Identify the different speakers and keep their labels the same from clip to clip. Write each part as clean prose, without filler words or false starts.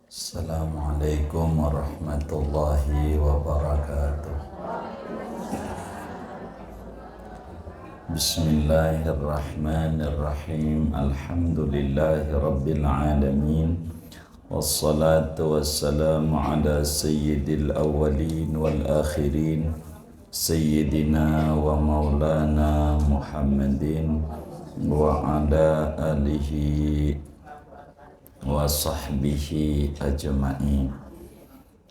Speaker 1: Assalamualaikum warahmatullahi wabarakatuh. Bismillahirrahmanirrahim. Alhamdulillahi rabbil alamin. Wassalatu wassalamu ala sayyidil awwalin wal akhirin, sayyidina wa maulana Muhammadin wa ala alihi wa sahbihi ajma'in.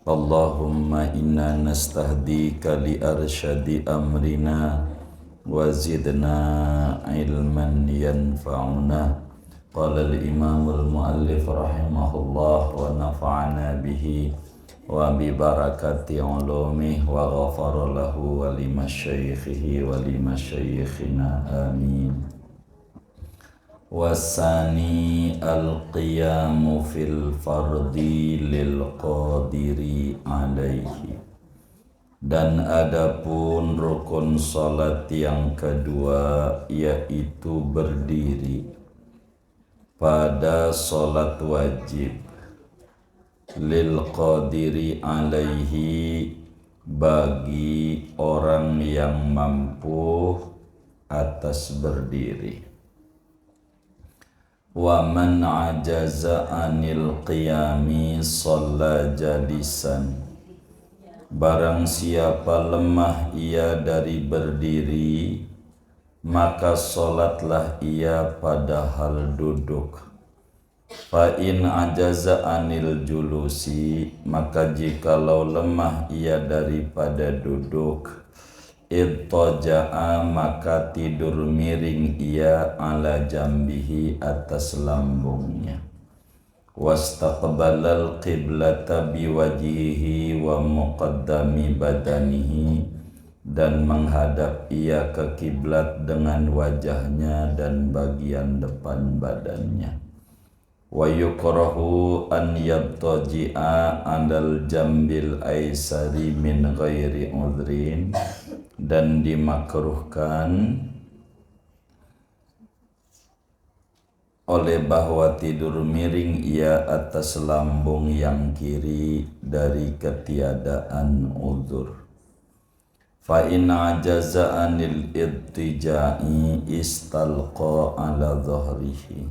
Speaker 1: Allahumma inna nastahdika li arsyadi amrina wa zidna ilman yanfa'una. Qala al-imam al-muallif rahimahullah wa nafa'ana bihi wa bi barakati ulumih wa ghafara lahu wa li masyaikhihi wa li masyaikhina amin. Wasani al-qiyamu fil fardi lil qadiri alaihi. Dan adapun rukun salat yang kedua, yaitu berdiri pada salat wajib, lil qadiri alaihi, bagi orang yang mampu atas berdiri. Wa man ajaza anil qiyami shalla jalisan. Barang siapa lemah ia dari berdiri, maka sholatlah ia pada hal duduk. Fa in ajaza anil julusi, maka jikalau lemah ia daripada duduk, idtaja'a, maka tidur miring ia ala jambihi, atas lambungnya. Wastaqbalal qiblata biwajhihi wa muqaddami badanihi, dan menghadap ia ke kiblat dengan wajahnya dan bagian depan badannya. Wa yukrahu an yabtaji'a andal jambil aisari min ghairi udhrin, dan dimakruhkan oleh bahwa tidur miring ia atas lambung yang kiri dari ketiadaan uzur. Fa in ajaza anil idtija'i istalqa ala dhahrihi.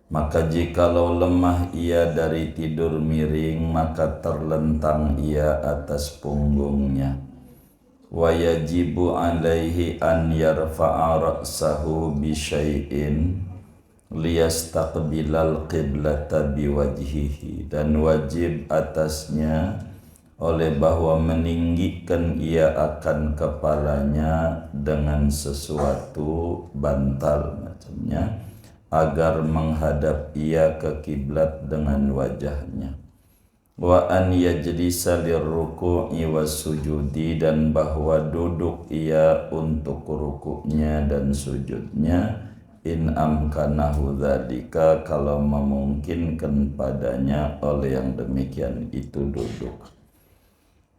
Speaker 1: Maka jikalau lemah ia dari tidur miring, maka terlentang ia atas punggungnya. Wa yajibu alaihi an yarfa'a ra'sahu bi syai'in liyastaqbilal qiblata biwajhihi, dan wajib atasnya oleh bahwa meninggikan ia akan kepalanya dengan sesuatu bantal macamnya, agar menghadap ia ke kiblat dengan wajahnya. Wa an yajlisa lirruku'i wassujudi, dan bahwa duduk ia untuk rukuknya dan sujudnya, in amkanahu dzalika, kalau memungkinkan padanya oleh yang demikian itu duduk.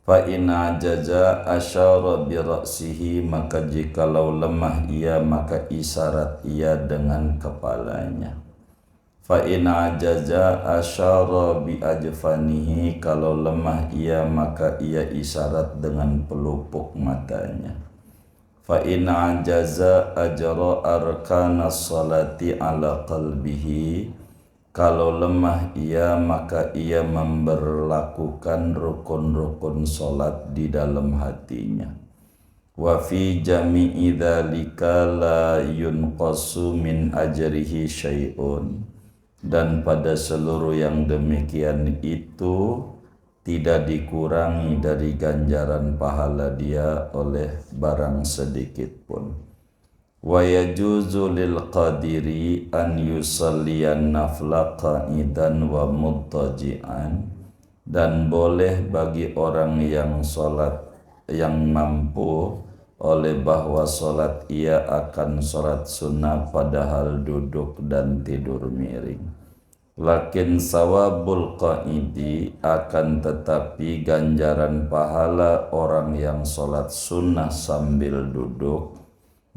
Speaker 1: Fa in ajaza asyara bi ra'sihi, maka jikalau lemah ia maka isyarat ia dengan kepalanya. Fa in ajaza asyara bi ajfanihi, kalau lemah ia maka ia isyarat dengan pelupuk matanya. Fa in ajaza ajra arkanas salati ala qalbihi, kalau lemah ia maka ia memberlakukan rukun-rukun salat di dalam hatinya. Wa fi jami'i dzalika la yunqasu min ajrihi syai'un, dan pada seluruh yang demikian itu tidak dikurangi dari ganjaran pahala dia oleh barang sedikit pun. Wa yajuzu lil qadiri an yusalliyan nafla qa'idan wa muttaji'an, dan boleh bagi orang yang salat, yang mampu, oleh bahwa salat ia akan salat sunnah padahal duduk dan tidur miring. Lakin sawabul qa'idi, akan tetapi ganjaran pahala orang yang salat sunnah sambil duduk,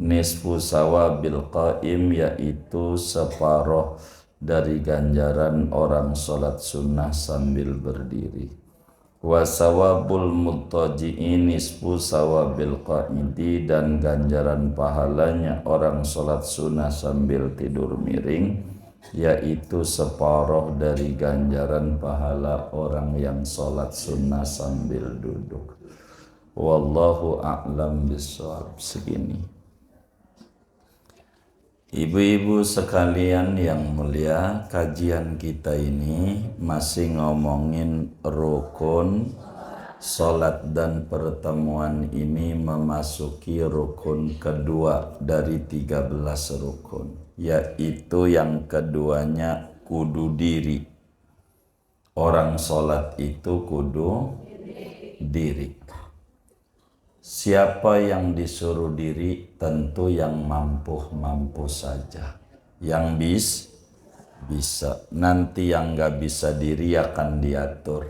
Speaker 1: nisfu sawabil qa'im, yaitu separuh dari ganjaran orang sholat sunnah sambil berdiri. Wa sawabul muttaji'in nisfu sawabil qa'idi, dan ganjaran pahalanya orang sholat sunnah sambil tidur miring yaitu separuh dari ganjaran pahala orang yang sholat sunnah sambil duduk. Wallahu a'lam bishawab. Segini. Ibu-ibu sekalian yang mulia, kajian kita ini masih ngomongin rukun sholat, dan pertemuan ini memasuki rukun kedua dari 13 rukun, yaitu yang keduanya kudu diri. Orang sholat itu kudu diri. Siapa yang disuruh diri? Tentu yang mampu saja. Yang bisa. Nanti yang gak bisa diri akan diatur.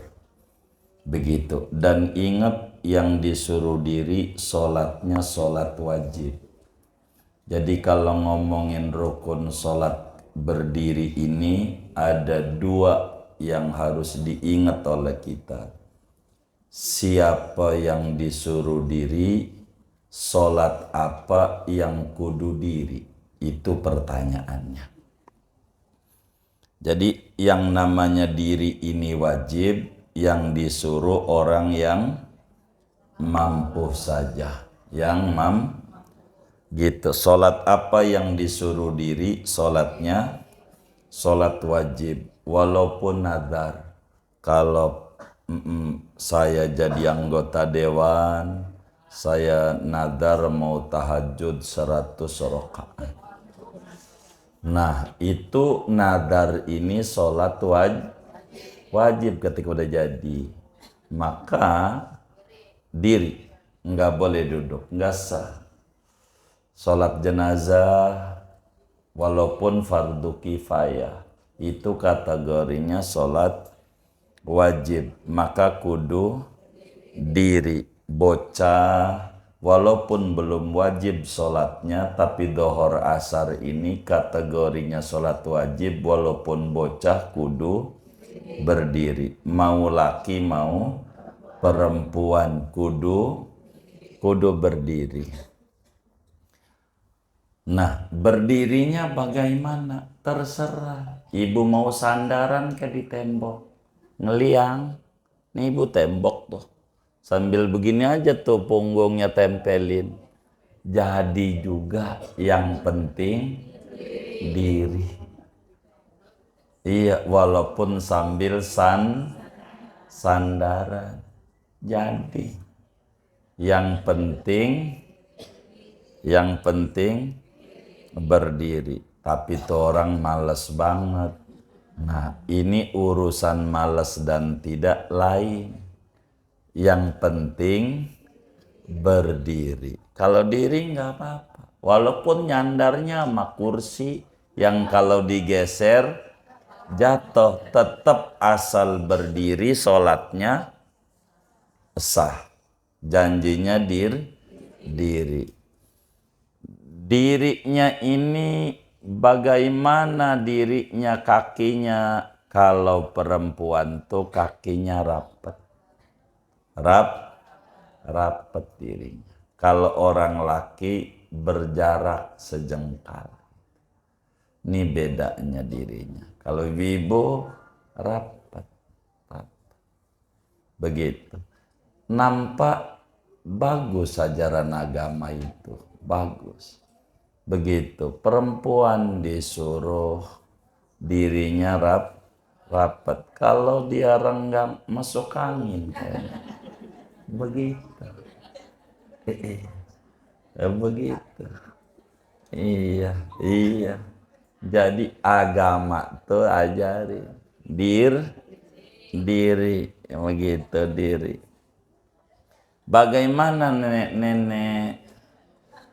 Speaker 1: Begitu. Dan ingat, yang disuruh diri sholatnya sholat wajib. Jadi kalau ngomongin rukun sholat berdiri ini, ada dua yang harus diingat oleh kita. Siapa yang disuruh diri, sholat apa yang kudu diri? Itu pertanyaannya. Jadi yang namanya diri ini wajib, yang disuruh orang yang mampu saja. Yang gitu. Sholat apa yang disuruh diri? Sholatnya sholat wajib, walaupun nazar. Kalau saya jadi anggota dewan, saya nadar mau tahajud 100 rakaat. Nah, itu nadar ini sholat wajib ketika udah jadi. Maka diri, nggak boleh duduk, nggak sah. Sholat jenazah walaupun fardu kifayah, itu kategorinya sholat wajib, maka kudu diri. Bocah walaupun belum wajib sholatnya, tapi dohor asar ini kategorinya sholat wajib, walaupun bocah kudu berdiri. Mau laki mau perempuan kudu berdiri. Nah, berdirinya bagaimana? Terserah. Ibu mau sandaran ke di tembok, ngeliang, nih ibu tembok tuh, sambil begini aja tuh punggungnya tempelin. Jadi juga, yang penting diri. Iya, walaupun sambil sandaran. Jadi yang penting berdiri. Tapi tuh orang males banget. Nah, ini urusan males dan tidak lain. Yang penting berdiri. Kalau diri nggak apa-apa. Walaupun nyandarnya sama kursi yang kalau digeser jatuh, tetap asal berdiri sholatnya sah. Janjinya diri. Dirinya ini bagaimana dirinya? Kakinya, kalau perempuan tuh kakinya rapat dirinya. Kalau orang laki berjarak sejengkal. Ini bedanya dirinya. Kalau ibu rapat. Begitu. Nampak bagus ajaran agama itu. Bagus. Begitu. Perempuan disuruh dirinya rapat. Kalau dia renggang masuk angin. Begitu. Begitu. Iya. Jadi agama tuh ajari diri. Begitu diri. Bagaimana nenek-nenek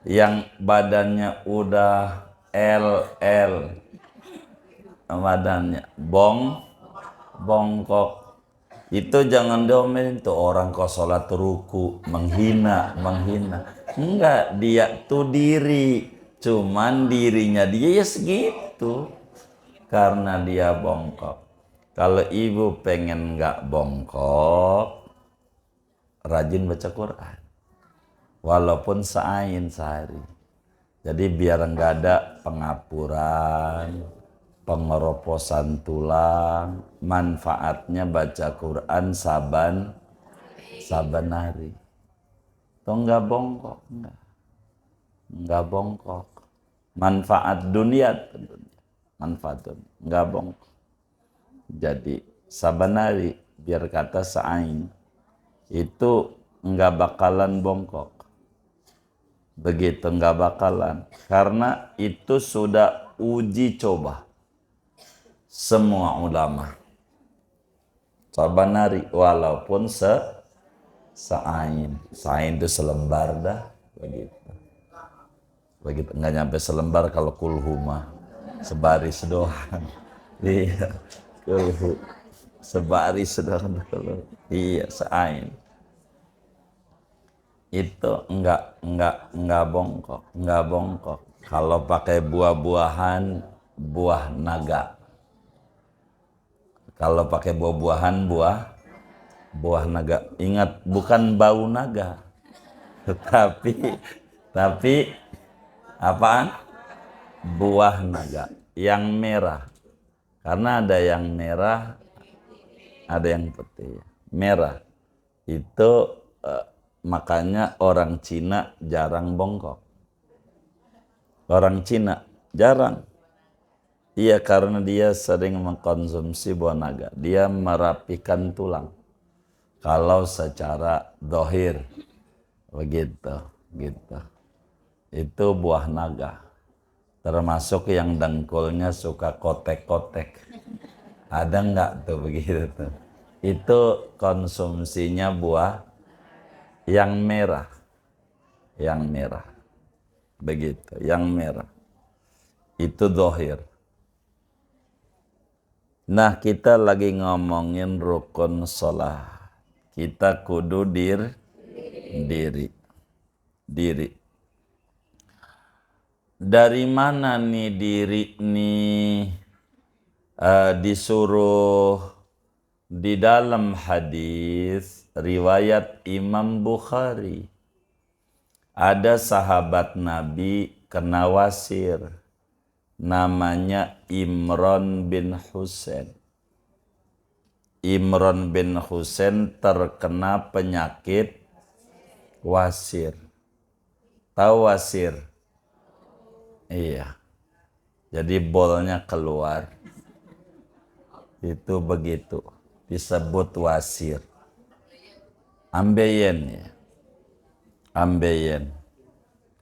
Speaker 1: yang badannya udah LL, badannya bongkok, itu jangan diomelin tuh orang kok sholat ruku, menghina. Enggak, dia tuh diri, cuman dirinya dia ya segitu. karena dia bongkok. Kalau ibu pengen nggak bongkok, rajin baca Quran. Walaupun seain sehari. Jadi biar nggak ada pengapuran, pengeroposan tulang, manfaatnya baca Quran saban hari. Itu nggak bongkok, nggak bongkok. Manfaat dunia tentunya, manfaat dunia, nggak bongkok. Jadi saban hari biar kata saing itu nggak bakalan bongkok. Begitu nggak bakalan, karena itu sudah uji coba semua ulama. Saban hari walaupun seain itu selembar dah begitu nggak nyampe selembar kalau kulhuma sebaris doang. Iya, kulhu sebaris doang kalau iya seain itu enggak bongkok. Kalau pakai buah-buahan, buah naga. Kalau pakai buah-buahan, buah naga. Ingat, bukan bau naga. Tapi apaan? Buah naga yang merah. Karena ada yang merah, ada yang putih. Merah itu makanya orang Cina jarang bongkok. Orang Cina jarang. Iya, karena dia sering mengkonsumsi buah naga. Dia merapikan tulang. Kalau secara dohir begitu, gitu. Itu buah naga. Termasuk yang dengkulnya suka kotek-kotek. Ada nggak tuh begitu tuh? Itu konsumsinya buah yang merah. Yang merah. Begitu, yang merah. Itu dohir. Nah, kita lagi ngomongin rukun sholat. Kita kudu diri. Dari mana nih diri nih disuruh di dalam hadis riwayat Imam Bukhari. Ada sahabat Nabi kena wasir. Namanya Imran bin Husain. Imran bin Husain terkena penyakit wasir. Tahu wasir? Iya. Jadi bolnya keluar. Itu begitu. Disebut wasir. Ambeien ya. Ambeien.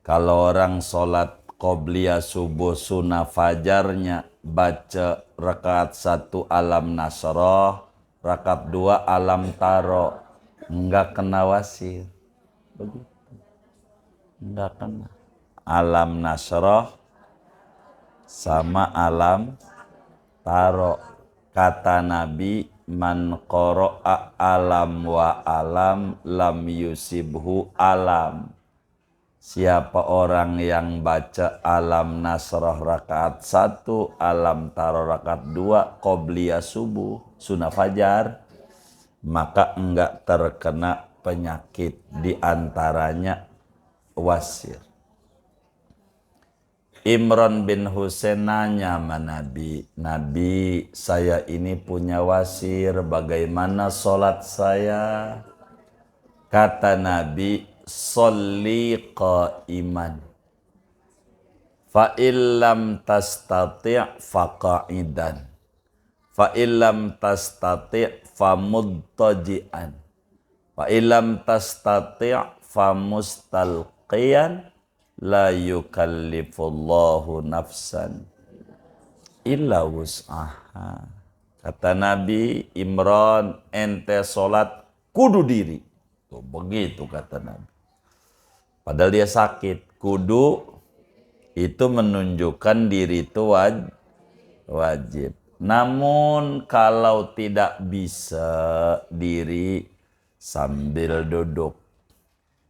Speaker 1: Kalau orang sholat qobliyah subuh sunnah fajarnya baca rakaat 1 alam nasroh, rakaat 2 alam taro, enggak kena wasir. Begitu. Enggak kena. Alam nasroh sama alam taro. Kata Nabi, man qara'a alam wa alam lam yusibhu alam. Siapa orang yang baca alam nasroh rakaat 1, alam taro rakaat 2, qobliyah subuh, sunnah fajar, maka enggak terkena penyakit, diantaranya wasir. Imran bin Husain nanya sama Nabi, Nabi, saya ini punya wasir, bagaimana sholat saya? Kata Nabi, sholli qaiman, fa illam tastati' faqa'idan, fa illam tastati' famudtaji'an, fa illam tastati' famustalqiyan, la yukallifullahu nafsan illa wus'aha. Kata Nabi, Imran, ente sholat kudu diri. Tuh, begitu kata Nabi. Padahal dia sakit. Kudu itu menunjukkan diri itu wajib. Namun kalau tidak bisa diri sambil duduk.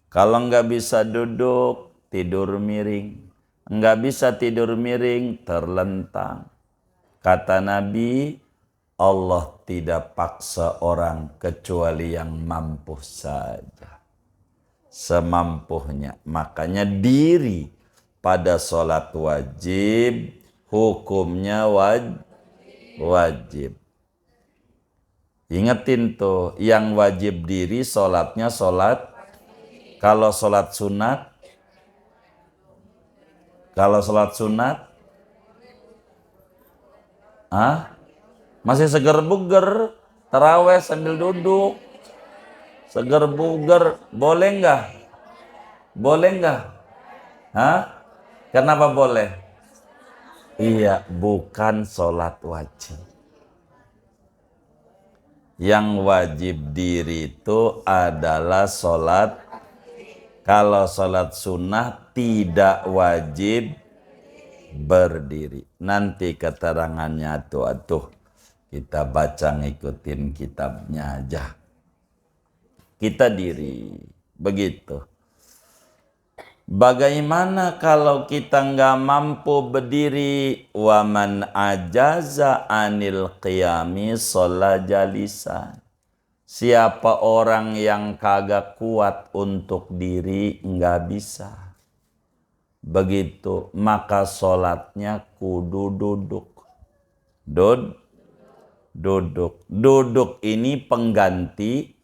Speaker 1: Kalau nggak bisa duduk, tidur miring. Nggak bisa tidur miring, terlentang. Kata Nabi, Allah tidak paksa orang kecuali yang mampu saja. Semampunya. Makanya diri pada sholat wajib, hukumnya wajib. Ingetin tuh, yang wajib diri sholatnya sholat. Kalau sholat sunat, masih seger buger, taraweh sambil duduk, seger buger, boleh nggak? Boleh nggak? Kenapa boleh? Iya, bukan sholat wajib. Yang wajib diri itu adalah sholat. Kalau sholat sunnah tidak wajib berdiri. Nanti keterangannya tuh kita baca ngikutin kitabnya aja. Kita diri. Begitu. Bagaimana kalau kita nggak mampu berdiri? Waman ajaza anil qiyami sholat jalisan. Siapa orang yang kagak kuat untuk diri, nggak bisa. Begitu, maka sholatnya kudu duduk. Duduk ini pengganti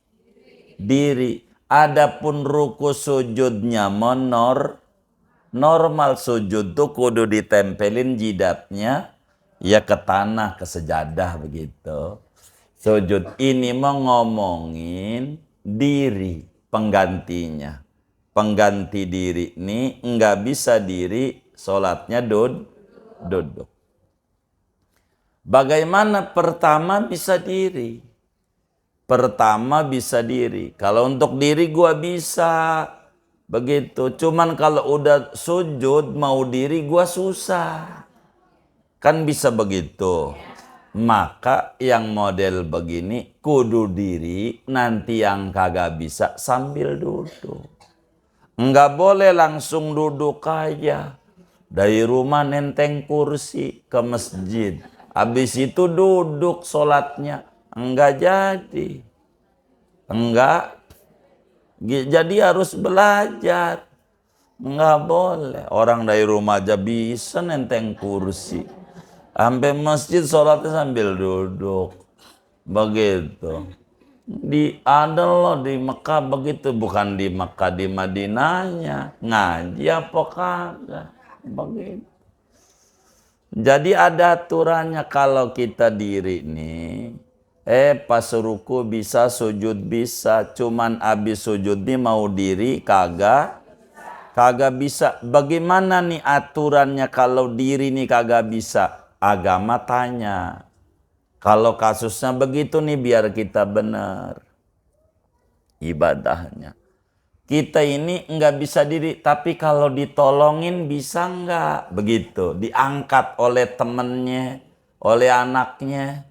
Speaker 1: diri. Adapun ruku sujudnya normal, sujud tuh kudu ditempelin jidatnya ya ke tanah, ke sejadah begitu. Sujud ini mau ngomongin diri penggantinya. Pengganti diri ini nggak bisa diri, sholatnya duduk. Bagaimana pertama bisa diri? Pertama bisa diri. Kalau untuk diri gua bisa. Begitu. Cuman kalau udah sujud mau diri gua susah. Kan bisa begitu. Maka yang model begini kudu diri, nanti yang kagak bisa sambil duduk. Enggak boleh langsung duduk aja. Dari rumah nenteng kursi ke masjid. Habis itu duduk sholatnya. Enggak jadi. Enggak. Jadi harus belajar. Enggak boleh. Orang dari rumah aja bisa nenteng kursi. Sampai masjid sholatnya sambil duduk. Begitu. Ada loh di Mekah begitu, bukan di Mekah, di Madinahnya. Ngaji apa kagak? Begitu. Jadi ada aturannya kalau kita diri nih. Pas ruku bisa, sujud bisa. Cuman abis sujud nih mau diri kagak bisa. Bagaimana nih aturannya kalau diri nih kagak bisa? Agama tanya. Kalau kasusnya begitu nih biar kita benar ibadahnya. Kita ini nggak bisa diri, tapi kalau ditolongin bisa nggak? Begitu, diangkat oleh temennya, oleh anaknya.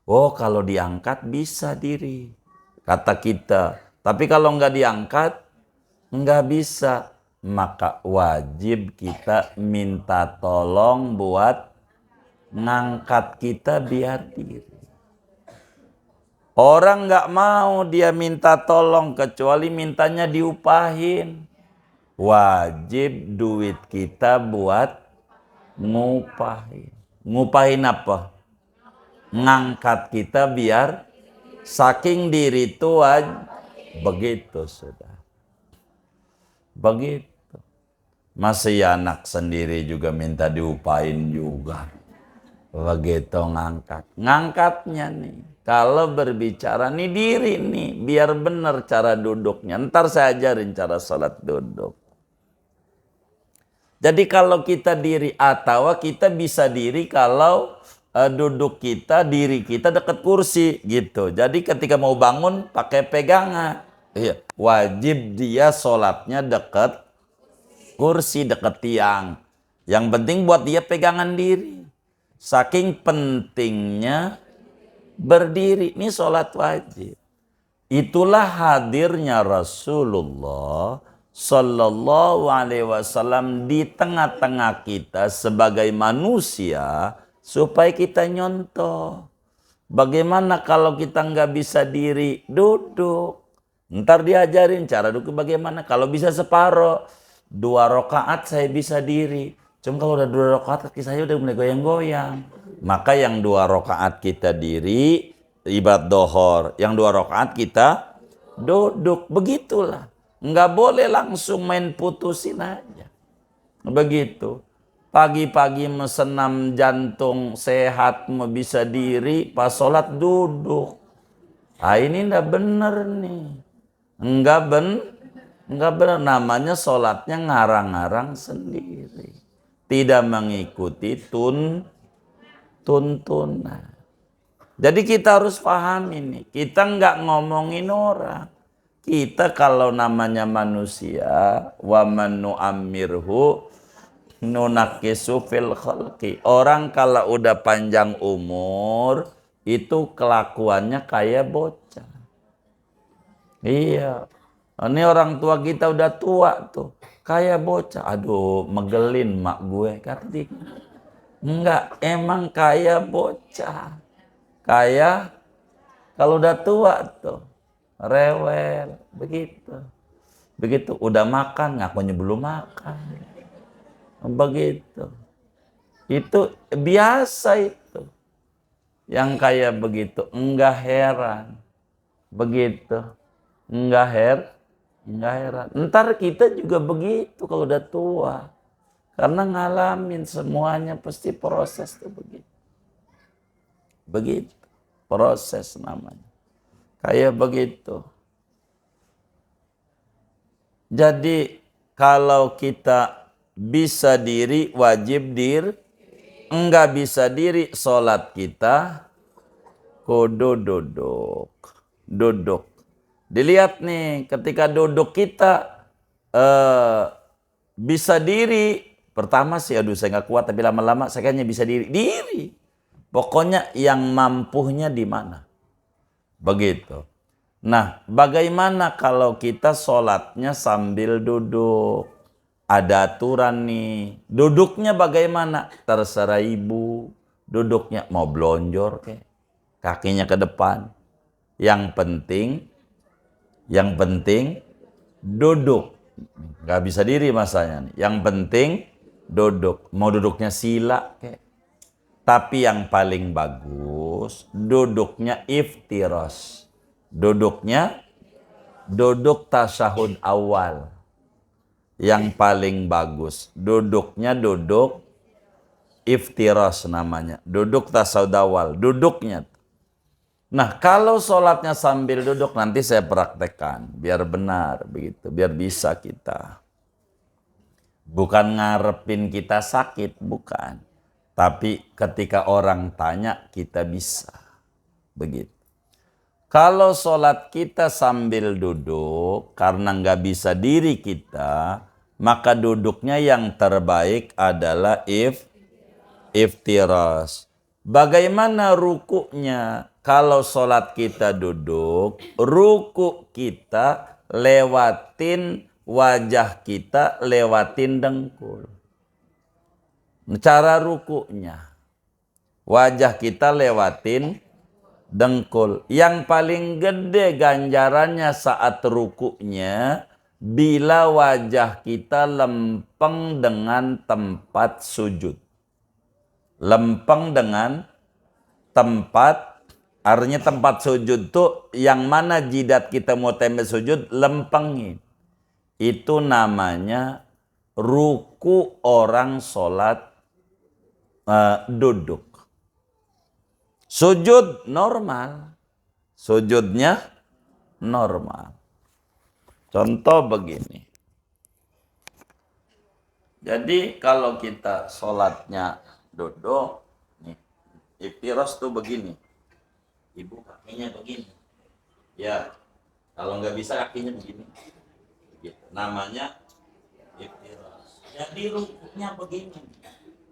Speaker 1: Oh kalau diangkat bisa diri, kata kita. Tapi kalau nggak diangkat, nggak bisa. Maka wajib kita minta tolong buat ngangkat kita biar diri. Orang nggak mau dia minta tolong kecuali mintanya diupahin. Wajib duit kita buat ngupahin. Ngupahin apa? Ngangkat kita biar saking diri itu begitu sudah. Begitu. Masih anak sendiri juga minta diupahin juga. Begitu ngangkat. Ngangkatnya nih. Kalau berbicara nih diri nih. Biar benar cara duduknya. Ntar saya ajarin cara sholat duduk. Jadi kalau kita diri atau kita bisa diri kalau duduk kita, diri kita dekat kursi gitu. Jadi ketika mau bangun pakai pegangan. Iya. Wajib dia sholatnya dekat kursi, dekat tiang. Yang penting buat dia pegangan diri. Saking pentingnya berdiri. Ini sholat wajib. Itulah hadirnya Rasulullah Sallallahu Alaihi Wasallam di tengah-tengah kita sebagai manusia, supaya kita nyontoh. Bagaimana kalau kita nggak bisa diri, duduk. Ntar diajarin cara duduk bagaimana. Kalau bisa separoh, 2 rakaat saya bisa diri. Cuma kalau udah 2 rakaat kaki saya udah mulai goyang-goyang. Maka yang 2 rakaat kita diri, ibadat dohor. Yang 2 rakaat kita duduk. Begitulah. Nggak boleh langsung main putusin aja. Begitu. Pagi-pagi mesenam jantung sehat mau bisa diri, pas sholat duduk. Ah ini ndak bener nih. Enggak bener. Namanya sholatnya ngarang-ngarang sendiri. Tidak mengikuti tuntunan. Jadi kita harus paham ini. Kita nggak ngomongin orang. Kita kalau namanya manusia, wa man nu'ammirhu nunakisu fil khalqi. Orang kalau udah panjang umur, itu kelakuannya kayak bocah. Iya. Ini orang tua kita udah tua tuh. Kayak bocah. Aduh, megelin mak gue. Kata dia. Enggak, emang kayak bocah. Kayak kalau udah tua tuh. Rewel. Begitu. Begitu udah makan, ngakunya belum makan. Begitu. Itu biasa itu. Yang kayak begitu. Enggak heran. Begitu. Enggak heran. Ntar kita juga begitu kalau udah tua. Karena ngalamin semuanya pasti proses tuh begitu. Begitu. Proses namanya. Kayak begitu. Jadi kalau kita bisa diri, wajib enggak bisa diri, sholat kita kudu duduk. Duduk. Dilihat nih, ketika duduk kita bisa diri. Pertama sih, aduh saya nggak kuat, tapi lama-lama saya kayaknya bisa diri. Diri. Pokoknya yang mampunya di mana. Begitu. Nah, bagaimana kalau kita sholatnya sambil duduk? Ada aturan nih. Duduknya bagaimana? Terserah ibu. Duduknya mau blonjor kek. Kakinya ke depan. Yang penting duduk. Gak bisa diri masanya. Yang penting duduk. Mau duduknya sila kek. Tapi yang paling bagus duduknya iftiras. Duduknya duduk tasyahud awal. Yang paling bagus duduknya duduk iftiras namanya. Duduk tasyahud awal. Duduknya. Nah, kalau sholatnya sambil duduk nanti saya praktekkan biar benar begitu, biar bisa kita. Bukan ngarepin kita sakit, bukan. Tapi ketika orang tanya kita bisa. Begitu. Kalau sholat kita sambil duduk karena nggak bisa diri kita, maka duduknya yang terbaik adalah iftiras. Bagaimana rukuknya? Kalau sholat kita duduk, ruku kita lewatin wajah kita, lewatin dengkul. Cara rukuknya, wajah kita lewatin dengkul. Yang paling gede ganjarannya saat rukuknya, bila wajah kita lempeng dengan tempat sujud. Lempeng dengan tempat, artinya tempat sujud tuh yang mana jidat kita mau tembel sujud, lempengin. Itu namanya ruku orang sholat duduk. Sujud normal. Sujudnya normal. Contoh begini. Jadi kalau kita sholatnya duduk, nih, iftiras tuh begini. Ibu kakinya begini. Ya, kalau nggak bisa kakinya begini. Gitu. Namanya iftiras. Jadi rukunya begini.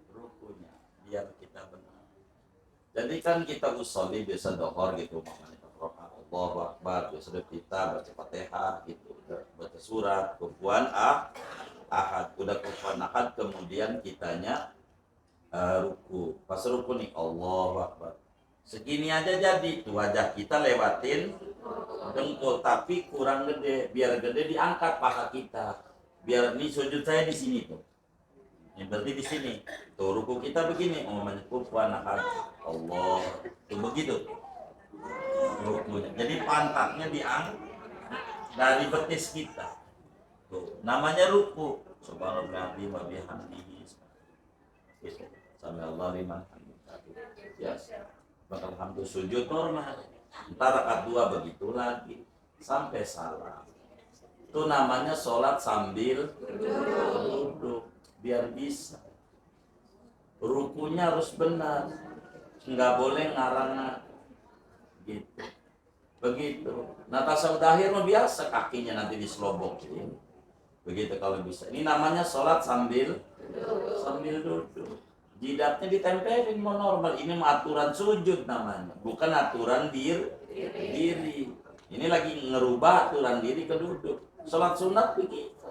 Speaker 1: Rukunya biar kita benar. Jadi kan kita usolli biasa dohor gitu, makanya Allahu Akbar, biasa kita baca Fatihah gitu, baca surat, kufuan ahad, udah kufuan ahad, kemudian kitanya ruku. Pas ruku nih, Allahu Akbar. Segini aja jadi tuh wajah kita lewatin dengkul, tapi kurang gede. Biar gede diangkat paha kita. Biar ini sujud saya di sini tuh. Ini berarti di sini. Tuh ruku kita begini, kufuwan ahad. Allah. Tuh begitu. Rukunya. Jadi pantatnya diangkat dari betis kita. Tuh, namanya ruku. Subhanallah wa bihamdihi. Sampai Allah liman hamidah. Yes. Bakal hamdu sujud normal. Entar rakaat 2 begitu lagi sampai salam. Itu namanya sholat sambil duduk biar bisa. Rukunya harus benar. Enggak boleh ngarang gitu. Begitu. Nah tasawuf akhir mah biasa kakinya nanti diselobokin. Begitu kalau bisa. Ini namanya sholat sambil duduk. Jidatnya ditempelin mau normal. Ini aturan sujud namanya, bukan aturan diri. Ini lagi ngerubah aturan diri ke duduk. Sholat sunat begitu.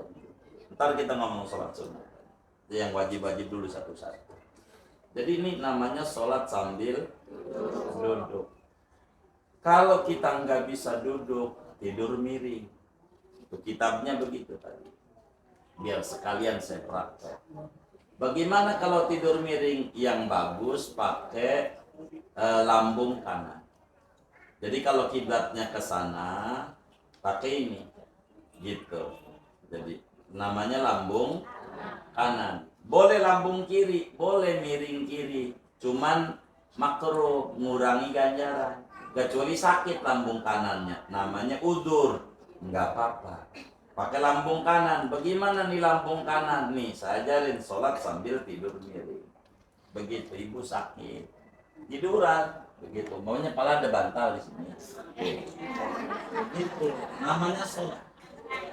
Speaker 1: Ntar kita ngomong sholat sunat. Yang wajib-wajib dulu satu-satu. Jadi ini namanya sholat sambil duduk. Kalau kita nggak bisa duduk, tidur miring. Itu kitabnya begitu tadi. Biar sekalian saya praktek. Bagaimana kalau tidur miring? Yang bagus pakai lambung kanan. Jadi kalau kiblatnya ke sana, pakai ini, gitu. Jadi namanya lambung kanan. Boleh lambung kiri, boleh miring kiri. Cuman makruh, ngurangi ganjaran. Kecuali sakit lambung kanannya, namanya udzur, nggak apa-apa. Pakai lambung kanan. Bagaimana nih lambung kanan? Nih, saya ajarin sholat sambil tidur miring. Begitu, ibu sakit, tiduran. Begitu, maunya pala ada bantal di sini. Itu namanya sholat.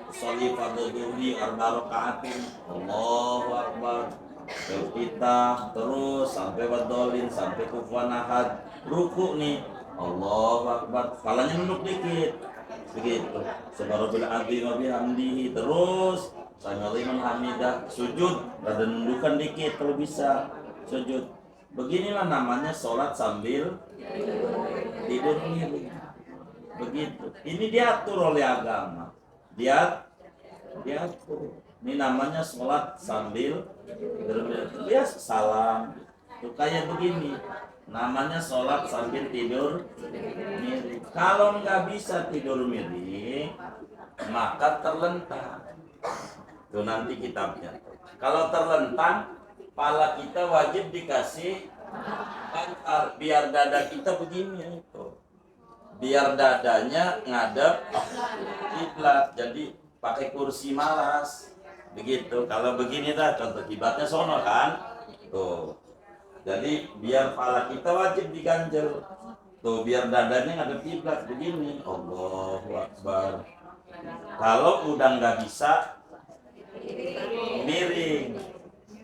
Speaker 1: Sholli fardhu arba rakaatin. Allahu Akbar. Kita terus sampai wadolin, sampai kufuwan ahad. Ruku nih. Allahu Akbar. Kepalanya nunduk dikit. Begitu. Subhanallah azim wa bihamdihi. Terus sami liman hamidah. Sujud, rada nundukan dikit kalau bisa. Sujud. Beginilah namanya sholat sambil tidur miring. Begitu. Ini diatur oleh agama. Diatur. Ini namanya sholat sambil tidur miring. Biasa salam. Itu kayak begini. Namanya sholat sambil tidur miring. Kalau nggak bisa tidur miring, maka terlentang. Itu nanti kitabnya. Kalau terlentang, kepala kita wajib dikasih bantal biar dada kita begini itu. Biar dadanya ngadep kiblat. Jadi pakai kursi malas. Begitu. Kalau begini dah contoh kiblatnya sono kan. Tuh. Jadi biar kepala kita wajib diganjel. Tuh biar dadanya ngadep kiblat begini. Allahu Akbar. Kalau udah nggak bisa miring.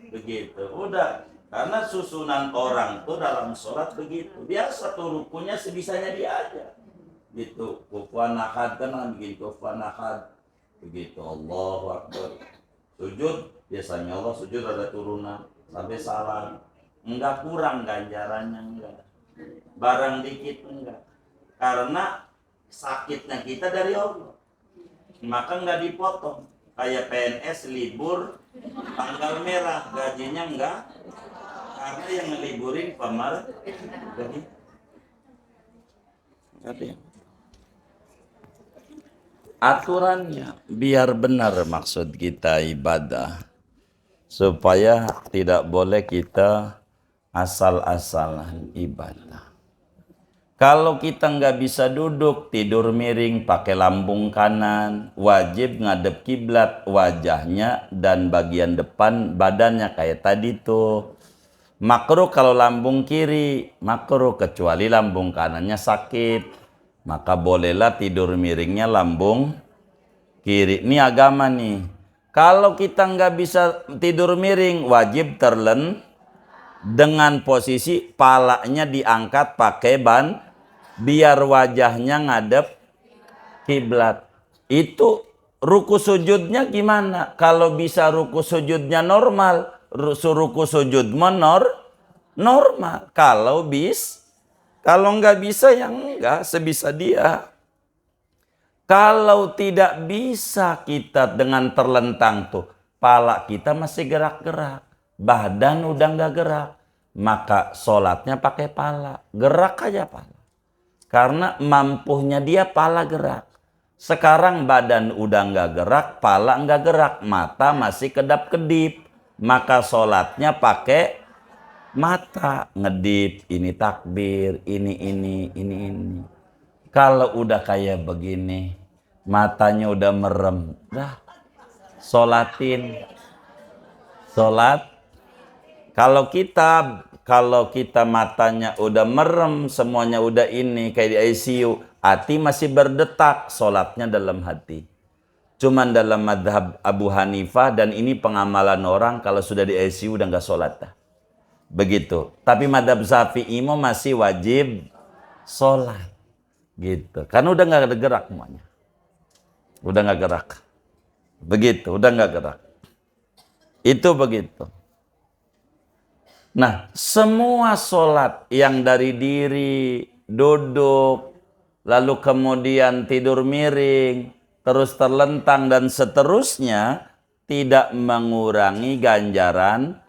Speaker 1: Begitu. Udah. Karena susunan orang tuh dalam sholat begitu. Biasa tuh rukunya sebisanya dia aja. Gitu. Kufuwan ahad kan bikin kufuwan ahad. Begitu. Allahu Akbar. Sujud. Biasanya Allah sujud ada turunan. Sampai salam. Enggak kurang ganjarannya, enggak. Barang dikit enggak. Karena sakitnya kita dari Allah. Maka enggak dipotong. Kayak PNS libur tanggal merah, gajinya enggak. Karena yang ngeliburin pemerintah. Aturannya biar benar maksud kita ibadah. Supaya tidak boleh kita asal-asalan ibadah. Kalau kita nggak bisa duduk, tidur miring, pakai lambung kanan, wajib ngadep kiblat wajahnya dan bagian depan badannya kayak tadi tuh. Makruh kalau lambung kiri, makruh kecuali lambung kanannya sakit. Maka bolehlah tidur miringnya lambung kiri. Ini agama nih. Kalau kita nggak bisa tidur miring, wajib dengan posisi palanya diangkat pakai ban, biar wajahnya ngadep kiblat. Itu ruku sujudnya gimana? Kalau bisa ruku sujudnya normal, ruku sujud normal. Kalau nggak bisa ya enggak, sebisa dia. Kalau tidak bisa kita dengan terlentang tuh, pala kita masih gerak-gerak, badan udah nggak gerak, maka sholatnya pakai pala, gerak aja pala. Karena mampunya dia pala gerak. Sekarang badan udah nggak gerak, pala nggak gerak, mata masih kedap-kedip, maka sholatnya pakai mata, ngedip, ini takbir, ini. Kalau udah kayak begini, matanya udah merem, dah sholatin. Sholat. Kalau kita matanya udah merem, semuanya udah ini kayak di ICU, hati masih berdetak, sholatnya dalam hati. Cuman dalam madhab Abu Hanifah, dan ini pengamalan orang, kalau sudah di ICU udah nggak sholat dah. Begitu. Tapi madhab Syafi'i masih wajib sholat. Gitu. Karena udah nggak ada gerak semuanya. Udah nggak gerak. Begitu. Udah nggak gerak. Itu begitu. Nah, semua sholat yang dari diri, duduk, lalu kemudian tidur miring, terus terlentang dan seterusnya, tidak mengurangi ganjaran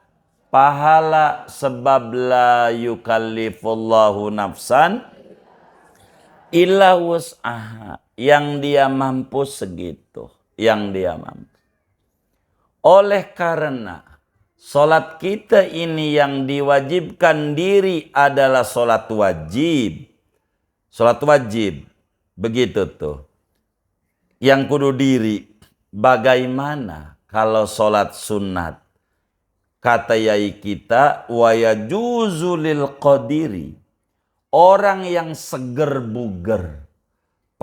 Speaker 1: pahala, sebab la yukallifullahu nafsan illa wus'aha, yang dia mampu segitu, yang dia mampu. Oleh karena sholat kita ini yang diwajibkan diri adalah sholat wajib. Sholat wajib, begitu tuh. Yang kudu diri, bagaimana kalau sholat sunat? Kata yai kita, wa yajuzu lil qadiri, orang yang seger buger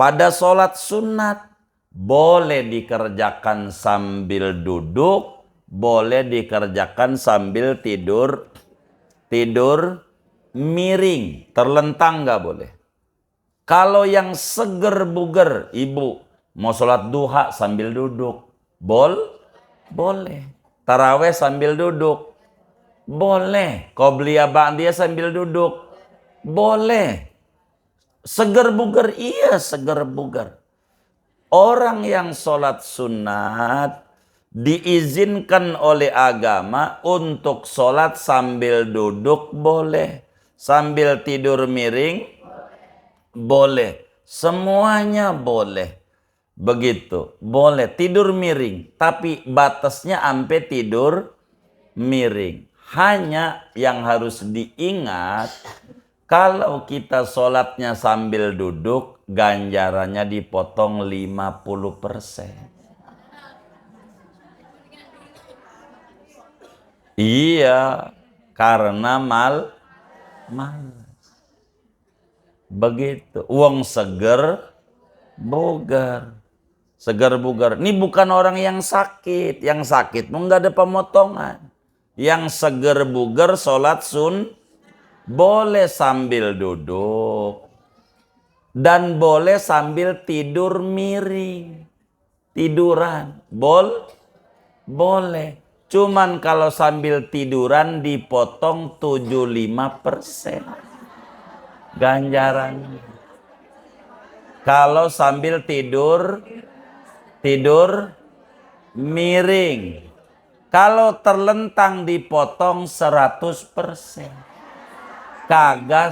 Speaker 1: pada sholat sunat boleh dikerjakan sambil duduk, boleh dikerjakan sambil tidur miring, terlentang nggak boleh. Kalau yang seger buger, ibu mau sholat duha sambil duduk, boleh. Taraweh sambil duduk, boleh. Qobliyah ba'diyah sambil duduk, boleh. Seger buger, iya seger buger. Orang yang sholat sunat diizinkan oleh agama untuk sholat sambil duduk boleh. Sambil tidur miring boleh. Semuanya boleh. Begitu. Boleh tidur miring. Tapi batasnya sampai tidur miring. Hanya yang harus diingat, kalau kita sholatnya sambil duduk, ganjarannya dipotong 50%. Iya, karena malas. Begitu. Uang seger, bugar. Segar bugar. Ini bukan orang yang sakit. Yang sakit nggak ada pemotongan. Yang seger bugar sholat boleh sambil duduk. Dan boleh sambil tidur miring. Tiduran. Boleh. Cuman kalau sambil tiduran dipotong 75% ganjarannya. Kalau sambil tidur miring. Kalau terlentang dipotong 100%. Kagak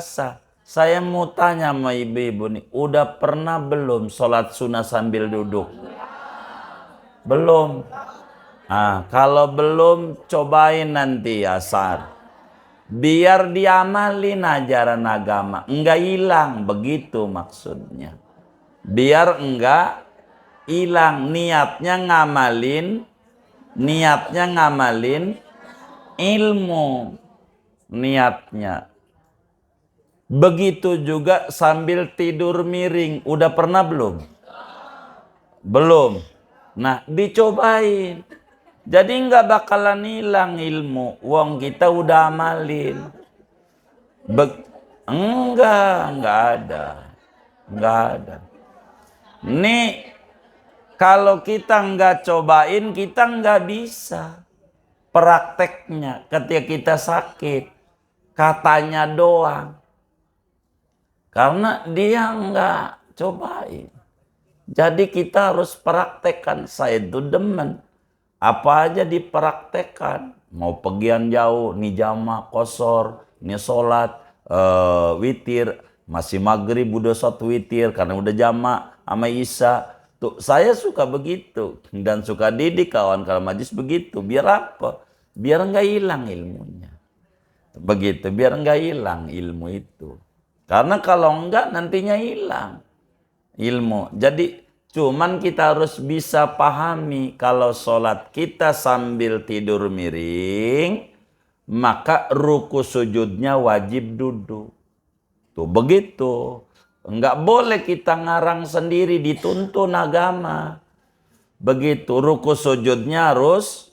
Speaker 1: sah. Saya mau tanya sama ibu-ibu nih, udah pernah belum sholat sunnah sambil duduk? Belum. Nah, kalau belum, cobain nanti asar. Biar diamalin ajaran agama. Enggak hilang, begitu maksudnya. Biar enggak hilang, niatnya ngamalin ilmu. Niatnya. Begitu juga sambil tidur miring. Udah pernah belum? Belum. Nah, dicobain. Jadi nggak bakalan hilang ilmu. Wong kita udah amalin. Nggak ada. Nih, kalau kita nggak cobain, kita nggak bisa. Prakteknya ketika kita sakit, katanya doang. Karena dia nggak cobain. Jadi kita harus praktekkan. Saya itu demen. Apa aja dipraktekkan. Mau pergian jauh, nih jamaah kosor, nih sholat, witir, masih maghrib udah satu witir karena udah jamaah sama isya. Tuh, saya suka begitu dan suka didik kawan-kawan majlis begitu. Biar apa? Biar nggak hilang ilmunya. Begitu, biar nggak hilang ilmu itu. Karena kalau enggak nantinya hilang ilmu. Jadi cuman kita harus bisa pahami kalau sholat kita sambil tidur miring, maka ruku sujudnya wajib duduk. Tuh begitu. Enggak boleh kita ngarang sendiri, dituntun agama. Begitu, ruku sujudnya harus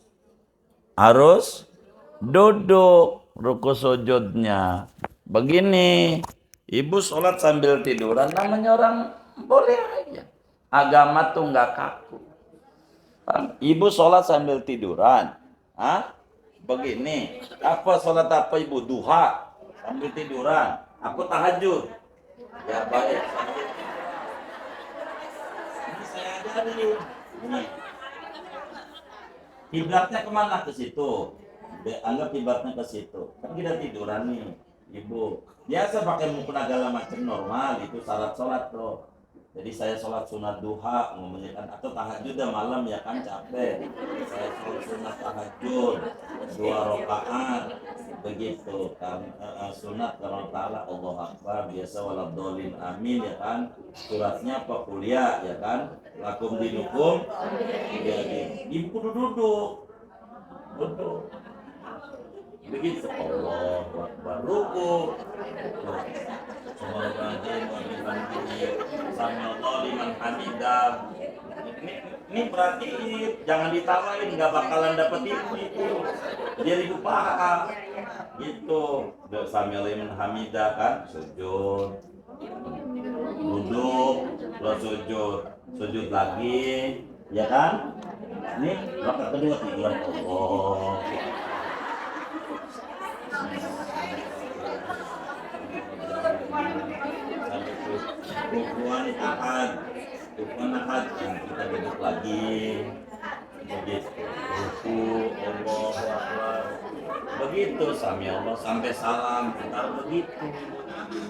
Speaker 1: duduk. Ruku sujudnya. Begini, ibu sholat sambil tiduran, namanya orang boleh aja. Agama tuh nggak kaku. Ibu sholat sambil tiduran. Begini, apa sholat apa ibu? Duha, sambil tiduran. Aku tahajud. Ya baik. Ini saya ajari. Ini. Kiblatnya kemana? Ke situ. Anggap kiblatnya ke situ. Kan kita tiduran nih, ibu. Biasa pakai mukena segala macam normal, itu syarat sholat tuh. Jadi saya sholat sunat duha, ngomongnya kan, atau tahajud dah malam ya kan capek. Saya sholat sunat tahajud 2 rakaat, begitu kan. Sunat karena ta'ala Allah Akbar, biasa waladhdallin amin ya kan. Suratnya apa kuliah ya kan. Lakum dinukum, ya, ibu kudu duduk. Begitu Allah Akbar, ruku. Ini berarti jangan ditawain, nggak bakalan dapet itu. Biar ibu paham. Gitu. Sami'alliman hamidah kan, sujud. Duduk, terus sujud lagi, ya kan? Ini rakaat kedua tiduran Allah. Rukuan ahad, kita duduk lagi, begitu. Ruku, Allah Akbar, begitu sami Allah sampai salam, kita begitu.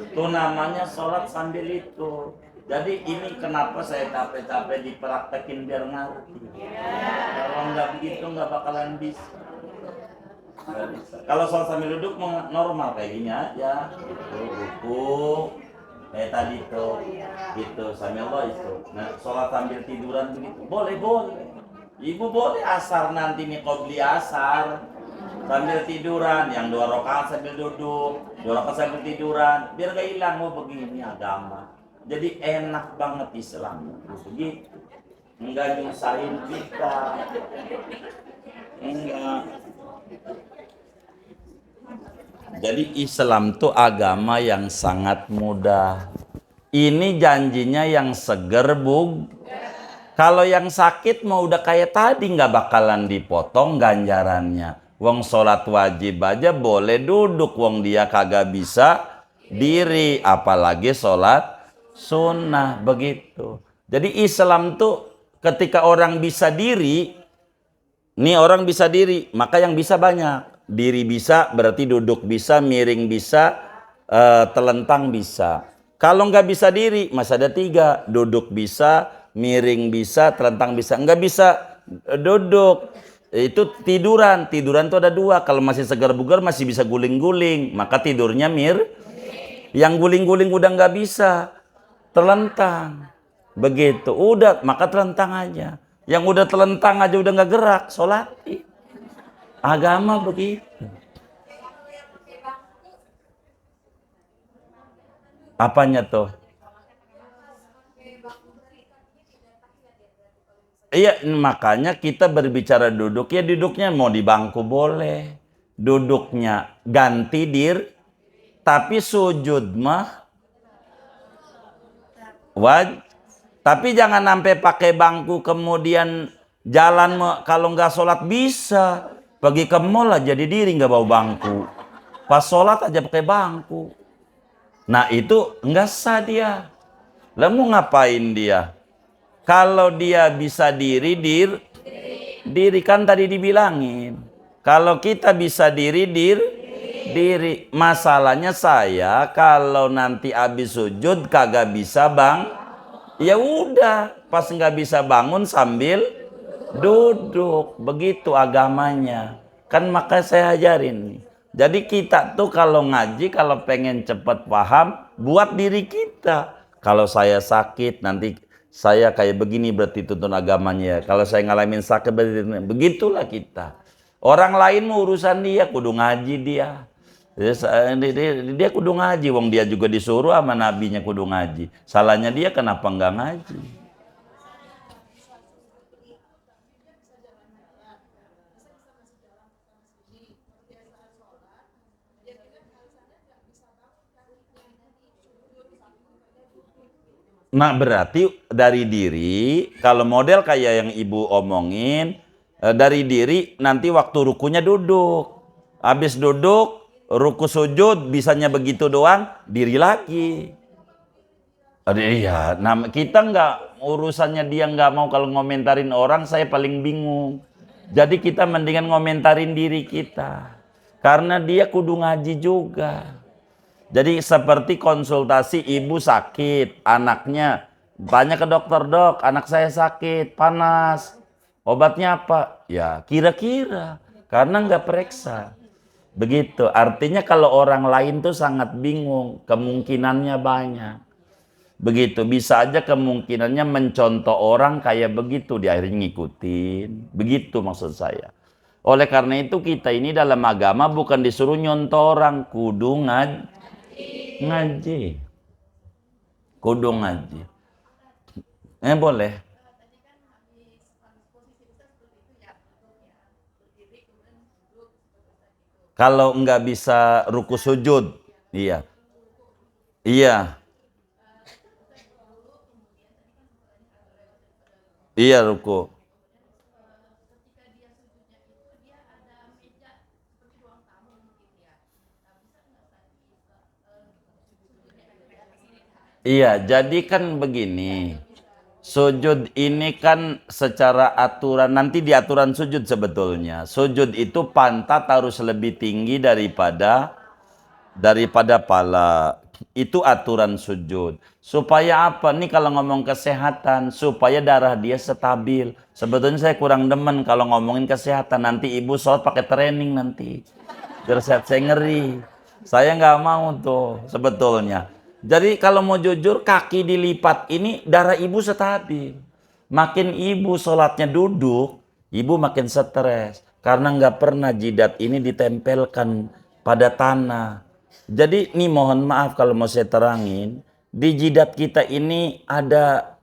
Speaker 1: Itu namanya sholat sambil itu. Jadi ini kenapa saya capek-capek dipraktekin biar ngerti. Kalau nggak begitu nggak bakalan bisa. Kalau sholat sambil duduk normal kayak gini aja, gitu, ruku, kayak tadi tuh, gitu, sami Allah itu. Nah, sholat sambil tiduran begitu, boleh. Ibu boleh asar nanti nih qobli asar sambil tiduran, yang 2 rakaat sambil duduk, 2 rakaat sambil tiduran, biar gak hilang. Begini agama. Jadi enak banget Islam, begitu. Enggak nyusahin kita, enggak. Jadi Islam tuh agama yang sangat mudah. Ini janjinya yang seger, Bung. Kalau yang sakit mau udah kayak tadi nggak bakalan dipotong ganjarannya. Wong sholat wajib aja boleh duduk, wong dia kagak bisa diri, apalagi sholat sunnah, begitu. Jadi Islam tuh ketika orang bisa diri, nih orang bisa diri, maka yang bisa banyak. Diri bisa berarti duduk bisa, miring bisa, telentang bisa. Kalau nggak bisa diri, masih ada 3. Duduk bisa, miring bisa, telentang bisa. Nggak bisa duduk, itu tiduran. Tiduran tuh ada 2. Kalau masih segar bugar masih bisa guling-guling, maka tidurnya Yang guling-guling udah nggak bisa, telentang. Begitu, udah maka telentang aja. Yang udah telentang aja udah nggak gerak, sholat. Agama begitu. Apanya tuh? Iya, makanya kita berbicara duduk, ya duduknya mau di bangku boleh. Duduknya ganti tapi sujud mah tapi jangan sampai pakai bangku kemudian jalan kalau nggak sholat bisa. Pergi ke mall aja di diri nggak bawa bangku. Pas sholat aja pakai bangku. Nah itu nggak sah dia. Lah mau ngapain dia? Kalau dia bisa diri kan tadi dibilangin. Kalau kita bisa diri. Masalahnya saya kalau nanti habis sujud kagak bisa bang. Ya udah, pas nggak bisa bangun sambil duduk. Begitu agamanya. Kan makanya saya ajarin nih. Jadi kita tuh kalau ngaji, kalau pengen cepat paham, buat diri kita. Kalau saya sakit, nanti saya kayak begini berarti tuntun agamanya. Kalau saya ngalamin sakit, berarti begitulah kita. Orang lain mau urusan dia, kudu ngaji dia. Dia kudu ngaji, wong dia juga disuruh sama nabinya kudu ngaji. Salahnya dia kenapa enggak ngaji? Nah berarti dari diri, kalau model kayak yang ibu omongin, dari diri nanti waktu rukunya duduk. Habis duduk, ruku sujud, bisanya begitu doang, diri lagi. Iya, nah kita nggak, urusannya dia nggak mau kalau ngomentarin orang, saya paling bingung. Jadi kita mendingan ngomentarin diri kita. Karena dia kudu ngaji juga. Jadi seperti konsultasi ibu sakit, anaknya banyak ke dokter, dok, anak saya sakit, panas, obatnya apa? Ya kira-kira, karena nggak periksa. Begitu, artinya kalau orang lain tuh sangat bingung, kemungkinannya banyak. Begitu, bisa aja kemungkinannya mencontoh orang kayak begitu, di akhirnya ngikutin. Begitu maksud saya. Oleh karena itu kita ini dalam agama bukan disuruh nyontoh orang, kudu ngaji. Kudu ngaji. Boleh. Kalau nggak bisa ruku sujud, iya. Iya. Iya ruku. Iya, jadi kan begini. Sujud ini kan secara aturan, nanti di aturan sujud sebetulnya. Sujud itu pantat harus lebih tinggi daripada pala. Itu aturan sujud. Supaya apa? Nih kalau ngomong kesehatan, supaya darah dia stabil. Sebetulnya saya kurang demen kalau ngomongin kesehatan. Nanti ibu sholat pakai training nanti. Biar sehat, saya ngeri. Saya nggak mau tuh sebetulnya. Jadi kalau mau jujur, kaki dilipat ini darah ibu stabil. Makin ibu sholatnya duduk, ibu makin stres. Karena nggak pernah jidat ini ditempelkan pada tanah. Jadi nih mohon maaf kalau mau saya terangin, di jidat kita ini ada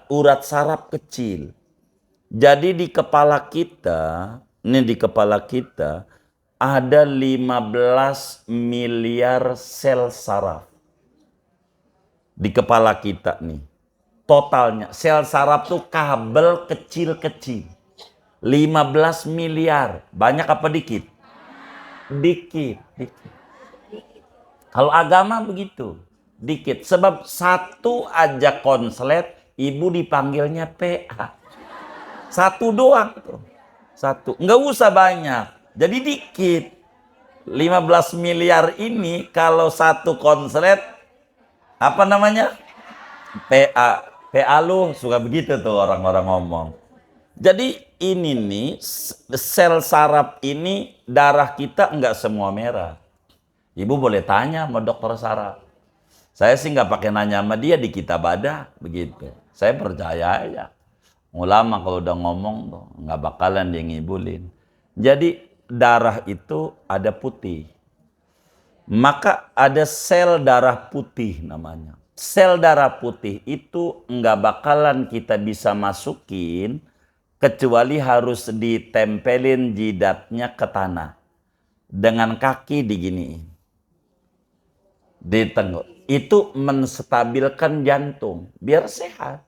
Speaker 1: urat saraf kecil. Jadi di kepala kita, ini di kepala kita ada 15 miliar sel saraf. Di kepala kita nih. Totalnya sel saraf tuh kabel kecil-kecil. 15 miliar. Banyak apa dikit? Dikit. Kalau agama begitu, dikit. Sebab satu aja konslet, ibu dipanggilnya PA. Satu doang tuh. Satu. Nggak usah banyak. Jadi dikit. 15 miliar ini kalau satu konslet, apa namanya? PA. PA lu suka begitu tuh orang-orang ngomong. Jadi ini nih, sel saraf ini, darah kita nggak semua merah. Ibu boleh tanya sama dokter saraf. Saya sih nggak pakai nanya sama dia, di kitab ada begitu. Saya percaya aja. Ulama kalau udah ngomong tuh nggak bakalan dia ngibulin. Jadi darah itu ada putih. Maka ada sel darah putih namanya. Sel darah putih itu nggak bakalan kita bisa masukin kecuali harus ditempelin jidatnya ke tanah. Dengan kaki diginiin. Ditengguk. Itu menstabilkan jantung biar sehat.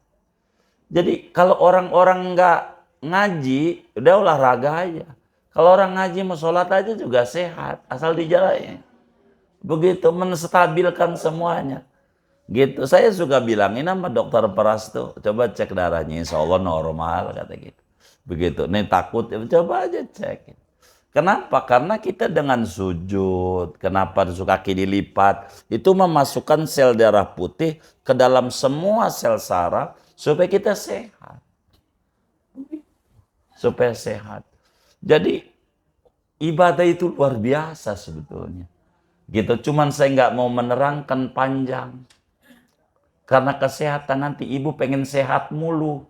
Speaker 1: Jadi kalau orang-orang nggak ngaji, udah olahraga aja. Kalau orang ngaji mau sholat aja juga sehat, asal dijalanin. Begitu menstabilkan semuanya. Gitu. Saya suka bilangin sama dokter Pras tuh, coba cek darahnya, insya Allah normal kata gitu. Begitu. Nih takut, coba aja cek. Kenapa? Karena kita dengan sujud, kenapa kaki dilipat, itu memasukkan sel darah putih ke dalam semua sel saraf supaya kita sehat. Supaya sehat. Jadi ibadah itu luar biasa sebetulnya. Gitu. Cuman saya nggak mau menerangkan panjang. Karena kesehatan nanti ibu pengen sehat mulu.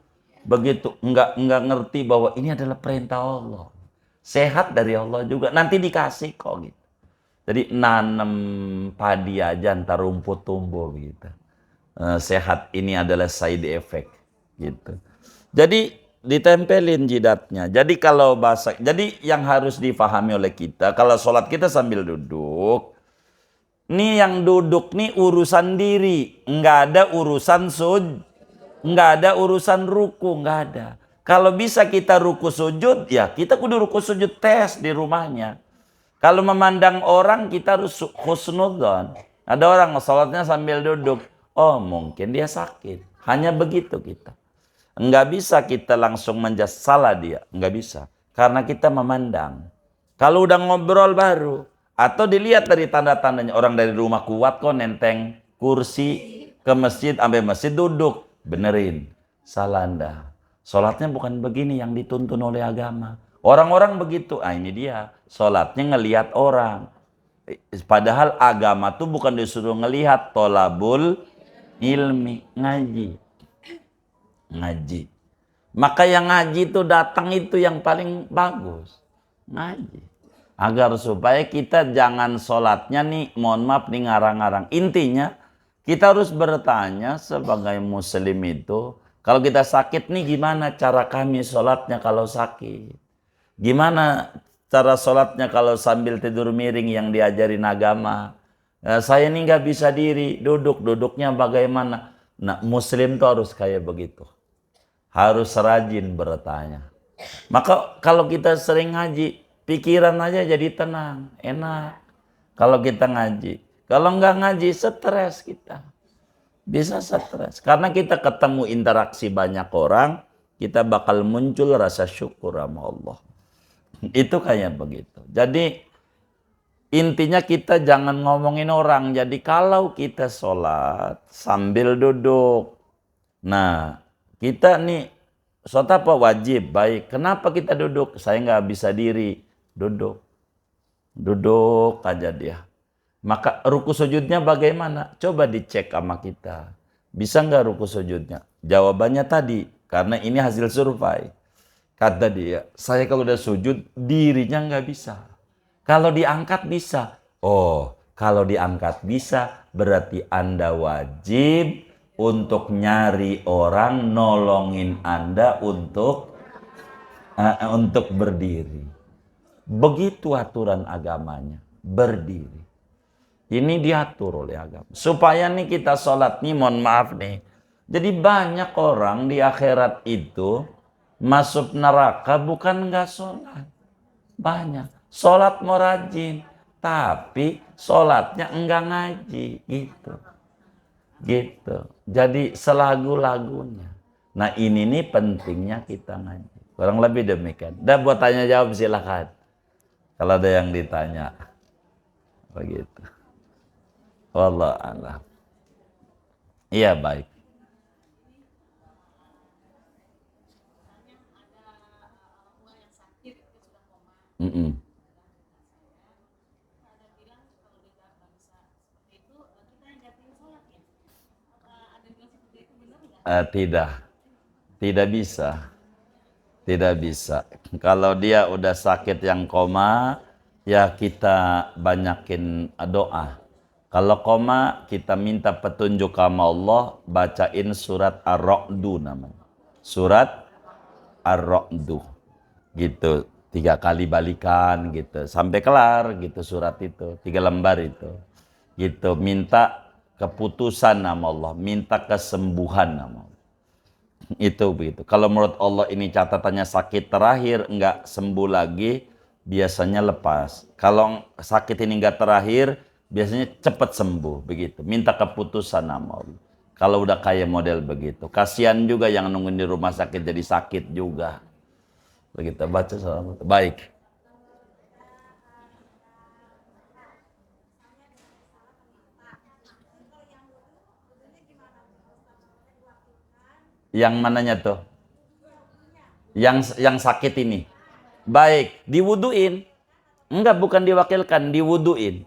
Speaker 1: Begitu nggak ngerti bahwa ini adalah perintah Allah. Sehat dari Allah juga. Nanti dikasih kok gitu. Jadi nanam padi aja ntar rumput tumbuh gitu. Sehat ini adalah side effect gitu. Jadi ditempelin jidatnya. Jadi kalau bahasa, jadi yang harus difahami oleh kita, kalau sholat kita sambil duduk, nih yang duduk nih urusan diri, nggak ada urusan nggak ada urusan ruku, nggak ada. Kalau bisa kita ruku sujud, ya kita kudu ruku sujud tes di rumahnya. Kalau memandang orang kita harus husnudzon. Ada orang sholatnya sambil duduk, oh mungkin dia sakit. Hanya begitu kita. Nggak bisa kita langsung menjudge salah dia, nggak bisa. Karena kita memandang. Kalau udah ngobrol baru, atau dilihat dari tanda-tandanya, orang dari rumah kuat kok nenteng kursi ke masjid, sampai masjid duduk. Benerin, salah Anda. Sholatnya bukan begini yang dituntun oleh agama. Orang-orang begitu, ini dia. Sholatnya ngelihat orang. Padahal agama tuh bukan disuruh ngelihat, tolabul ilmi, ngaji. Ngaji. Maka yang ngaji itu datang itu yang paling bagus. Ngaji. Agar supaya kita jangan sholatnya nih, mohon maaf nih ngarang-ngarang. Intinya, kita harus bertanya sebagai muslim itu, kalau kita sakit nih gimana cara kami sholatnya kalau sakit? Gimana cara sholatnya kalau sambil tidur miring yang diajarin agama? Saya ini nggak bisa diri, duduknya bagaimana? Nah, muslim tuh harus kayak begitu. Harus rajin bertanya. Maka kalau kita sering ngaji, pikiran aja jadi tenang, enak. Kalau kita ngaji. Kalau nggak ngaji, stres kita. Bisa stres. Karena kita ketemu interaksi banyak orang, kita bakal muncul rasa syukur sama Allah. Itu kayak begitu. Jadi intinya kita jangan ngomongin orang. Jadi kalau kita sholat sambil duduk. Nah, kita nih sholat apa wajib? Baik. Kenapa kita duduk? Saya nggak bisa diri. Duduk. Duduk aja dia. Maka ruku sujudnya bagaimana? Coba dicek sama kita. Bisa nggak ruku sujudnya? Jawabannya tadi. Karena ini hasil survei. Kata dia, saya kalau udah sujud, dirinya nggak bisa. Kalau diangkat bisa. Oh, kalau diangkat bisa, berarti Anda wajib untuk nyari orang nolongin Anda untuk berdiri. Begitu aturan agamanya, berdiri. Ini diatur oleh agama. Supaya nih kita sholat nih, mohon maaf nih. Jadi banyak orang di akhirat itu masuk neraka bukan nggak sholat. Banyak. Sholat mau rajin. Tapi sholatnya enggak ngaji. Gitu. Jadi selagu-lagunya. Nah ini nih pentingnya kita ngaji. Kurang lebih demikian. Dan buat tanya jawab silakan. Kalau ada yang ditanya. Begitu. Wallah a'lam. Iya baik. Tidak bisa. Tidak bisa. Kalau dia udah sakit yang koma, ya kita banyakin doa. Kalau koma, kita minta petunjuk sama Allah, bacain surat Ar-Ra'du namanya. Surat Ar-Ra'du. Gitu. 3 kali balikan gitu. Sampai kelar gitu surat itu. 3 lembar itu. Gitu. Minta keputusan nama Allah. Minta kesembuhan nama Allah. Itu begitu. Kalau menurut Allah ini catatannya sakit terakhir, enggak sembuh lagi, biasanya lepas. Kalau sakit ini nggak terakhir, biasanya cepat sembuh begitu. Minta keputusan sama Allah. Kalau udah kayak model begitu, kasihan juga yang nungguin di rumah sakit jadi sakit juga. Begitu baca salam. Baik. Yang mananya tuh? Yang sakit ini. Baik, diwuduin. Enggak, bukan diwakilkan, diwuduin.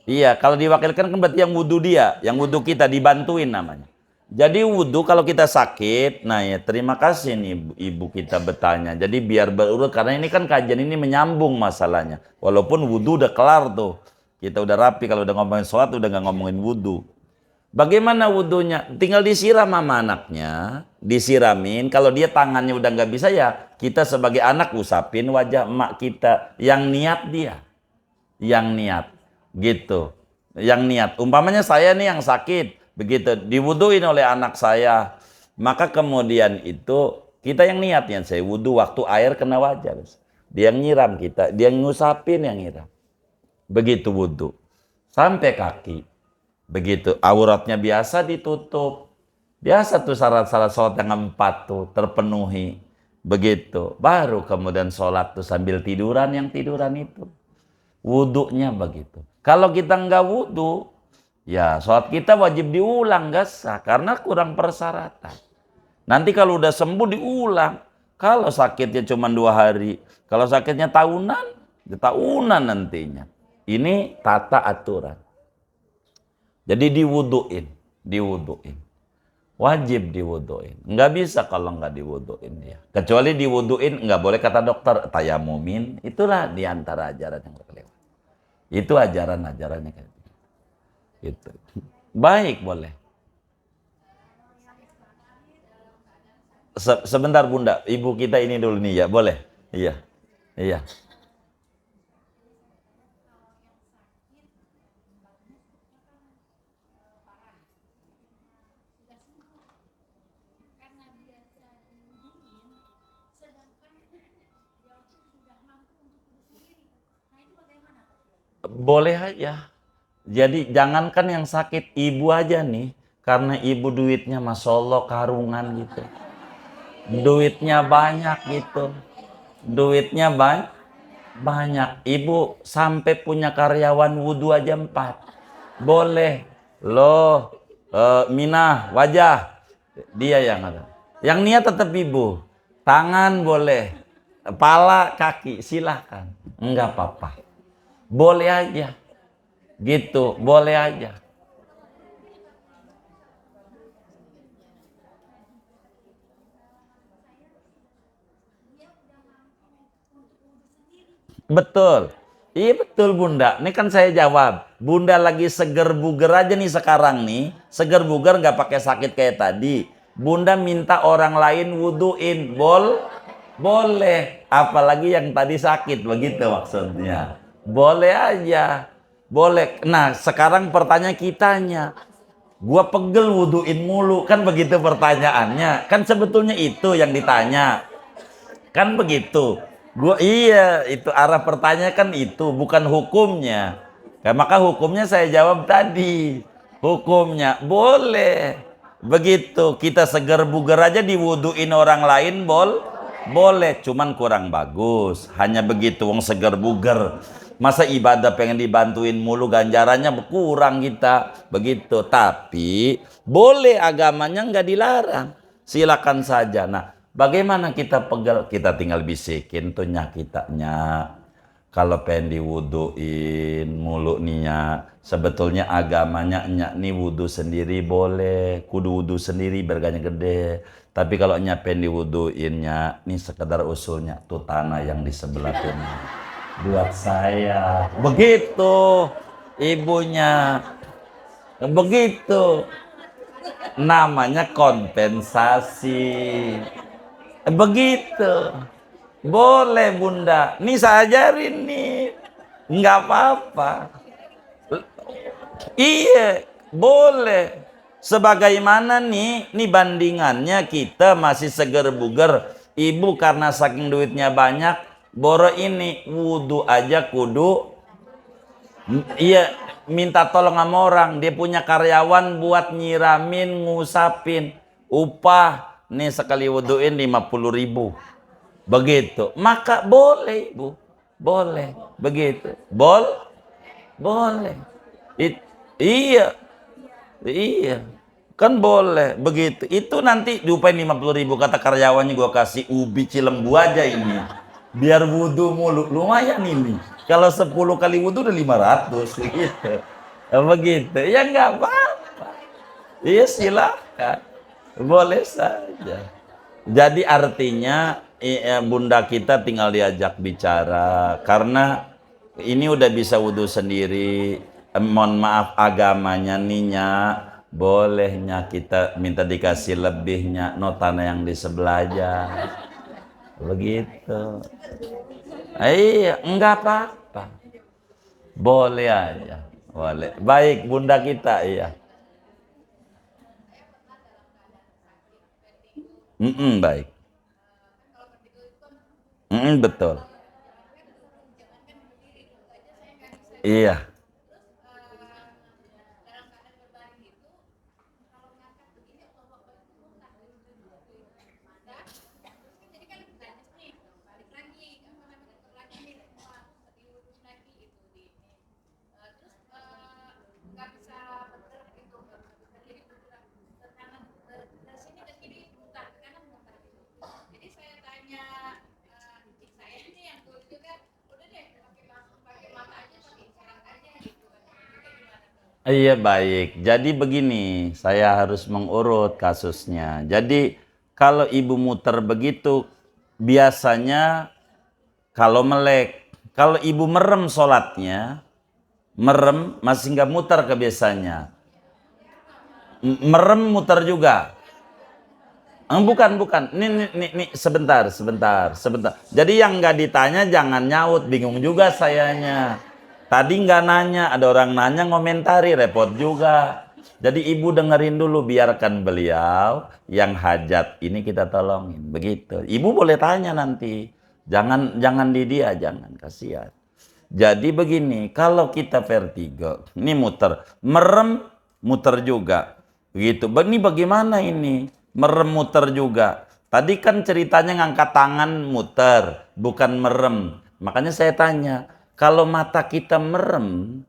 Speaker 1: Iya, kalau diwakilkan kan berarti yang wudu dia, yang wudu kita dibantuin namanya. Jadi wudu kalau kita sakit, nah ya terima kasih nih ibu kita bertanya. Jadi biar berurut karena ini kan kajian ini menyambung masalahnya. Walaupun wudu udah kelar tuh, kita udah rapi kalau udah ngomongin sholat udah nggak ngomongin wudu. Bagaimana wudunya? Tinggal disiram sama anaknya, disiramin. Kalau dia tangannya udah nggak bisa ya kita sebagai anak usapin wajah emak kita. Yang niat dia, yang niat, gitu. Yang niat. Umpamanya saya nih yang sakit, begitu diwuduin oleh anak saya, maka kemudian itu kita yang niatnya saya wudu waktu air kena wajah. Dia yang nyiram kita, dia yang ngusapin yang nyiram. Begitu wudu sampai kaki. Begitu auratnya biasa ditutup, biasa tuh syarat-syarat sholat yang 4 tuh terpenuhi, begitu baru kemudian sholat tuh sambil tiduran yang tiduran itu wudunya begitu. Kalau kita nggak wudu ya sholat kita wajib diulang, gak sah karena kurang persyaratan. Nanti kalau udah sembuh diulang. Kalau sakitnya cuma 2 hari, kalau sakitnya tahunan, tahunan nantinya. Ini tata aturan. Jadi diwuduin, diwuduin. Wajib diwuduin. Nggak bisa kalau nggak diwuduin dia. Kecuali diwuduin nggak boleh kata dokter tayamumin. Itulah diantara ajaran yang terlewat. Itu ajaran-ajarannya kayak gitu. Baik boleh. Sebentar Bunda, ibu kita ini dulu nih ya, boleh? Iya, iya. Boleh aja. Jadi jangankan yang sakit, ibu aja nih. Karena ibu duitnya Masya Allah karungan gitu. Duitnya banyak gitu. Duitnya banyak. Ibu sampai punya karyawan wudu aja 4. Boleh. Loh, Minah, wajah. Dia yang ada. Yang niat tetap ibu. Tangan boleh. Kepala, kaki, silahkan. Enggak apa-apa. Boleh aja. Gitu, boleh aja. Betul. Iya betul Bunda. Ini kan saya jawab. Bunda lagi seger buger aja nih sekarang nih. Seger buger nggak pakai sakit kayak tadi. Bunda minta orang lain wuduin. Boleh. Apalagi yang tadi sakit. Begitu maksudnya. Boleh aja. Boleh. Nah sekarang pertanyaan kitanya. Gua pegel wuduin mulu. Kan begitu pertanyaannya. Kan sebetulnya itu yang ditanya. Kan begitu. Iya, itu arah pertanyaan kan itu, bukan hukumnya. Ya, maka hukumnya saya jawab tadi. Hukumnya boleh. Begitu, kita seger buger aja diwuduin orang lain boleh, cuman kurang bagus. Hanya begitu wong seger buger. Masa ibadah pengen dibantuin mulu ganjarannya berkurang kita. Begitu, tapi boleh agamanya nggak dilarang. Silakan saja. Nah, bagaimana kita pegal? Kita tinggal bisikin tuh kitanya. Kalau pengen diwuduin mulu nih sebetulnya agamanya nih wudu sendiri boleh, kudu wudu sendiri berganya gede. Tapi kalau pengen diwuduinnya nih sekedar usulnya tuh tanah yang di sebelah tuh buat saya. Begitu ibunya. Begitu. Namanya kompensasi. Begitu. Boleh Bunda. Nih saya ajarin nih. Nggak apa-apa. Iya, boleh. Sebagaimana nih bandingannya kita masih seger buger. Ibu karena saking duitnya banyak, Boro ini wudhu aja kudu, iya, minta tolong sama orang. Dia punya karyawan buat nyiramin, ngusapin. Upah, nih sekali wudhuin 50.000. Begitu. Maka boleh, Bu. Boleh. Begitu. Boleh. Iya. Iya. Kan boleh. Begitu. Itu nanti diupain 50.000. Kata karyawannya, gua kasih ubi cilembu aja ini. Biar wudhu mulu. Lumayan ini. Kalau 10 kali wudhu udah 500 gitu. Begitu. Ya nggak apa-apa. Iya silakan. Boleh saja. Jadi artinya bunda kita tinggal diajak bicara. Karena ini udah bisa wudhu sendiri. Mohon maaf agamanya ninya. Bolehnya kita minta dikasih lebihnya. Notana yang di sebelah aja. Begitu. Iya, enggak apa-apa. Boleh aja. Boleh. Baik, bunda kita, iya. Baik. Betul. Iya. Iya baik. Jadi begini, saya harus mengurut kasusnya. Jadi kalau ibu muter begitu, biasanya kalau melek, kalau ibu merem sholatnya, merem masih nggak muter kebiasaannya. Merem muter juga. Bukan. Nih, sebentar. Jadi yang nggak ditanya jangan nyaut, bingung juga sayanya. Tadi nggak nanya, ada orang nanya ngomentari, repot juga. Jadi ibu dengerin dulu, biarkan beliau yang hajat ini kita tolongin, begitu. Ibu boleh tanya nanti, jangan di dia, jangan, kasihan. Jadi begini, kalau kita vertigo, ini muter, merem muter juga, begitu. Ini bagaimana ini? Merem muter juga. Tadi kan ceritanya ngangkat tangan muter, bukan merem. Makanya saya tanya, kalau mata kita merem,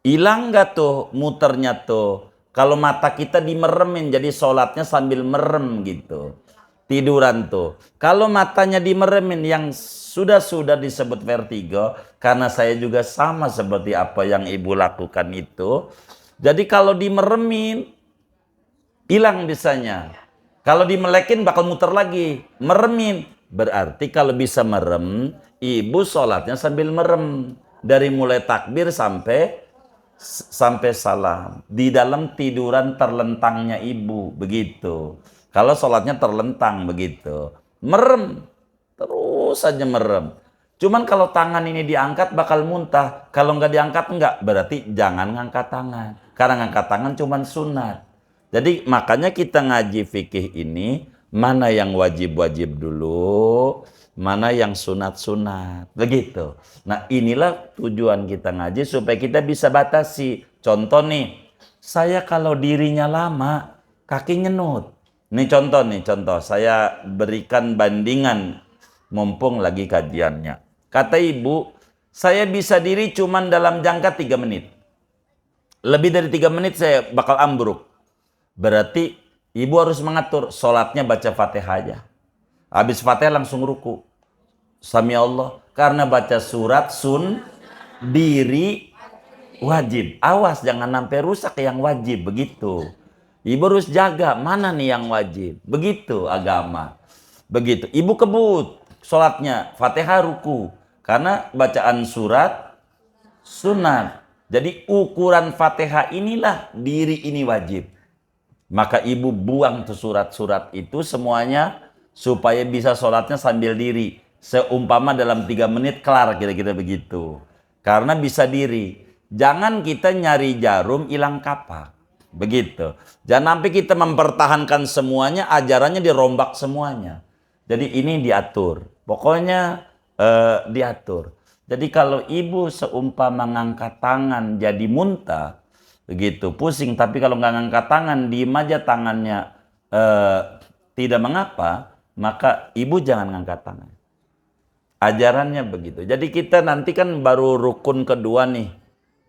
Speaker 1: hilang nggak tuh muternya tuh? Kalau mata kita dimeremin, jadi sholatnya sambil merem gitu. Tiduran tuh. Kalau matanya dimeremin, yang sudah disebut vertigo, karena saya juga sama seperti apa yang ibu lakukan itu. Jadi kalau dimeremin, hilang bisanya. Kalau dimelekin bakal muter lagi. Meremin. Berarti kalau bisa merem, ibu sholatnya sambil merem. Dari mulai takbir sampai salam. Di dalam tiduran terlentangnya ibu. Begitu. Kalau sholatnya terlentang begitu. Merem. Terus saja merem. Cuman kalau tangan ini diangkat bakal muntah. Kalau nggak diangkat enggak. Berarti jangan ngangkat tangan. Karena ngangkat tangan cuman sunat. Jadi makanya kita ngaji fikih ini, mana yang wajib-wajib dulu, mana yang sunat-sunat. Begitu. Nah inilah tujuan kita ngaji supaya kita bisa batasi. Contoh nih, saya kalau dirinya lama, kaki nyenut. Ini contoh. Saya berikan bandingan, mumpung lagi kajiannya. Kata ibu, saya bisa diri cuman dalam jangka 3 menit. Lebih dari 3 menit saya bakal ambruk. Berarti ibu harus mengatur sholatnya baca Fatihah aja. Habis Fatihah langsung ruku. Sami Allah. Karena baca surat diri wajib. Awas jangan sampai rusak yang wajib. Begitu. Ibu harus jaga mana nih yang wajib. Begitu agama. Begitu. Ibu kebut sholatnya Fatihah ruku. Karena bacaan surat sunat. Jadi ukuran Fatihah inilah diri ini wajib. Maka ibu buang tuh surat-surat itu semuanya supaya bisa sholatnya sambil diri. Seumpama dalam 3 menit kelar, kira-kira begitu. Karena bisa diri. Jangan kita nyari jarum hilang kapak. Begitu. Jangan sampai kita mempertahankan semuanya, ajarannya dirombak semuanya. Jadi ini diatur. Pokoknya diatur. Jadi kalau ibu seumpama ngangkat tangan jadi muntah, begitu pusing. Tapi kalau nggak ngangkat tangan, diem aja tangannya tidak mengapa, maka ibu jangan ngangkat tangan. Ajarannya begitu. Jadi kita nanti kan baru rukun kedua nih,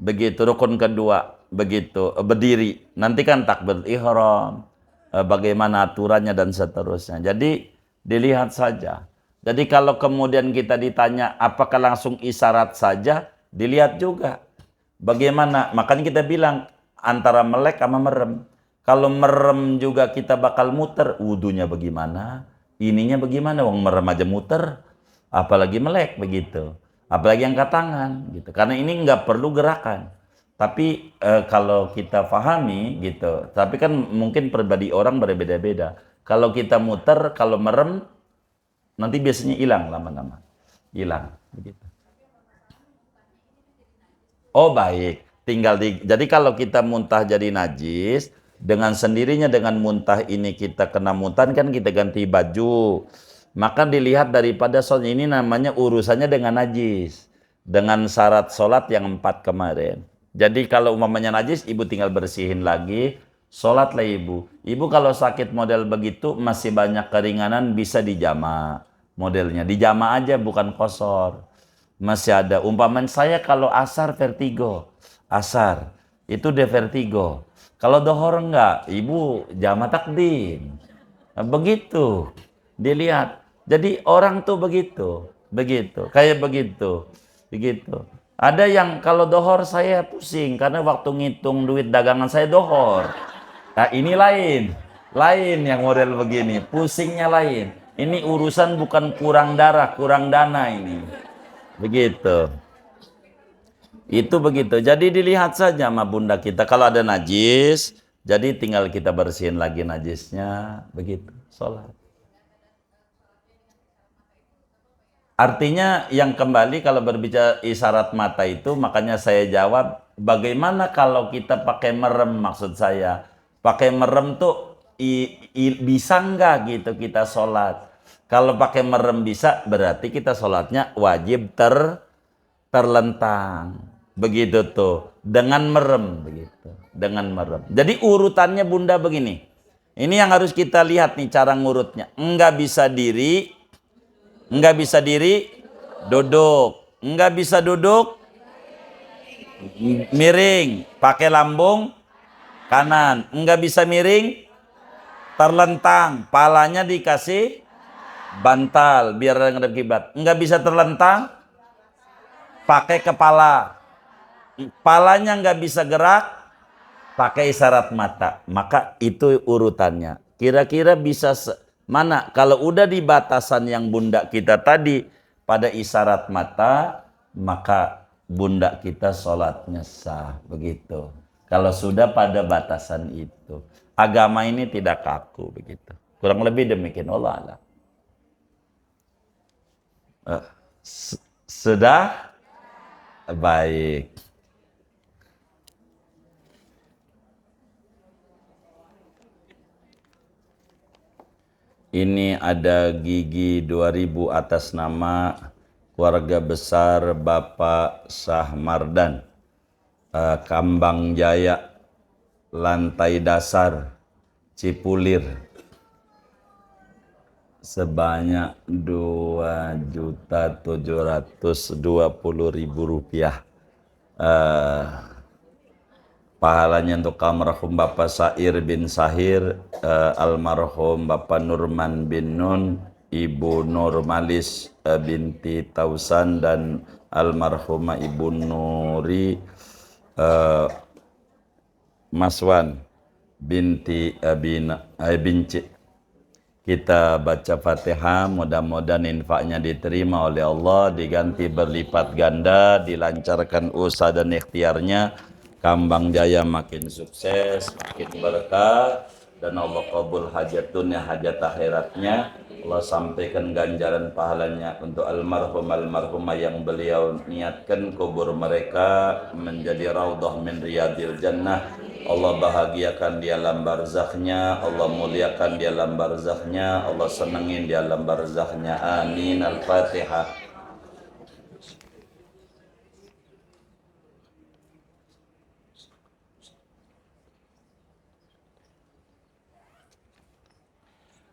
Speaker 1: begitu rukun kedua, begitu berdiri. Nanti kan takbir ihram, bagaimana aturannya dan seterusnya. Jadi dilihat saja. Jadi kalau kemudian kita ditanya apakah langsung isyarat saja, dilihat juga bagaimana. Makanya kita bilang antara melek sama merem. Kalau merem juga kita bakal muter, wudunya bagaimana? Ininya bagaimana? Wong merem aja muter, apalagi melek begitu. Apalagi angkat tangan gitu. Karena ini nggak perlu gerakan. Tapi kalau kita pahami gitu, tapi kan mungkin pribadi orang berbeda-beda. Kalau kita muter, kalau merem, nanti biasanya hilang lama-lama. Hilang begitu. Oh baik, jadi kalau kita muntah jadi najis, dengan sendirinya dengan muntah ini kita kena muntahan kan kita ganti baju. Maka dilihat daripada soal ini namanya urusannya dengan najis. Dengan syarat sholat yang 4 kemarin. Jadi kalau umpamanya najis, ibu tinggal bersihin lagi, sholatlah ibu. Ibu kalau sakit model begitu masih banyak keringanan bisa dijama modelnya. Dijama aja bukan kosor. Masih ada umpaman saya kalau asar vertigo. Asar itu dia vertigo. Kalau dohor enggak, ibu jama takdim. Nah, begitu. Dilihat. Jadi orang tuh begitu. Begitu. Kayak begitu. Begitu. Ada yang kalau dohor saya pusing karena waktu ngitung duit dagangan saya dohor. Nah ini lain. Lain yang model begini. Pusingnya lain. Ini urusan bukan kurang darah, kurang dana ini. Begitu. Itu begitu. Jadi dilihat saja sama bunda kita. Kalau ada najis, jadi tinggal kita bersihin lagi najisnya. Begitu. Sholat. Artinya yang kembali kalau berbicara isyarat mata itu, makanya saya jawab, bagaimana kalau kita pakai merem maksud saya. Pakai merem tuh bisa nggak gitu kita sholat. Kalau pakai merem bisa, berarti kita sholatnya wajib terlentang. Begitu tuh, dengan merem begitu, dengan merem. Jadi urutannya bunda begini. Ini yang harus kita lihat nih cara ngurutnya. Enggak bisa diri, duduk. Enggak bisa duduk, miring, pakai lambung kanan. Enggak bisa miring, terlentang, palanya dikasih bantal biar ngadep kiblat. Enggak bisa terlentang, pakai kepala. Palanya nggak bisa gerak, pakai isyarat mata. Maka itu urutannya. Kira-kira bisa mana? Kalau udah di batasan yang bunda kita tadi pada isyarat mata, maka bunda kita sholatnya sah. Begitu. Kalau sudah pada batasan itu. Agama ini tidak kaku. Begitu. Kurang lebih demikian. Allah alam. Sudah? Baik. Ini ada Gigi 2000 atas nama keluarga besar Bapak Sahmardan, Kambang Jaya, lantai dasar, Cipulir, sebanyak Rp2.720.000. Pahalanya untuk almarhum Bapak Sair bin Sahir, almarhum Bapak Nurman bin Nun, Ibu Nurmalis binti Tausan, dan almarhumah Ibu Nuri Maswan binti Binci. Kita baca Fatihah, mudah-mudahan infaknya diterima oleh Allah, diganti berlipat ganda, dilancarkan usaha dan ikhtiarnya. Kambang Jaya makin sukses, makin berkah, dan Allah kabul hajat dunia, hajat akhiratnya. Allah sampaikan ganjaran pahalanya untuk almarhumah yang beliau niatkan kubur mereka menjadi raudhah min riyadil jannah. Allah bahagiakan di alam barzakhnya, Allah muliakan di alam barzakhnya, Allah senengin di alam barzakhnya. Amin. Al-Fatihah.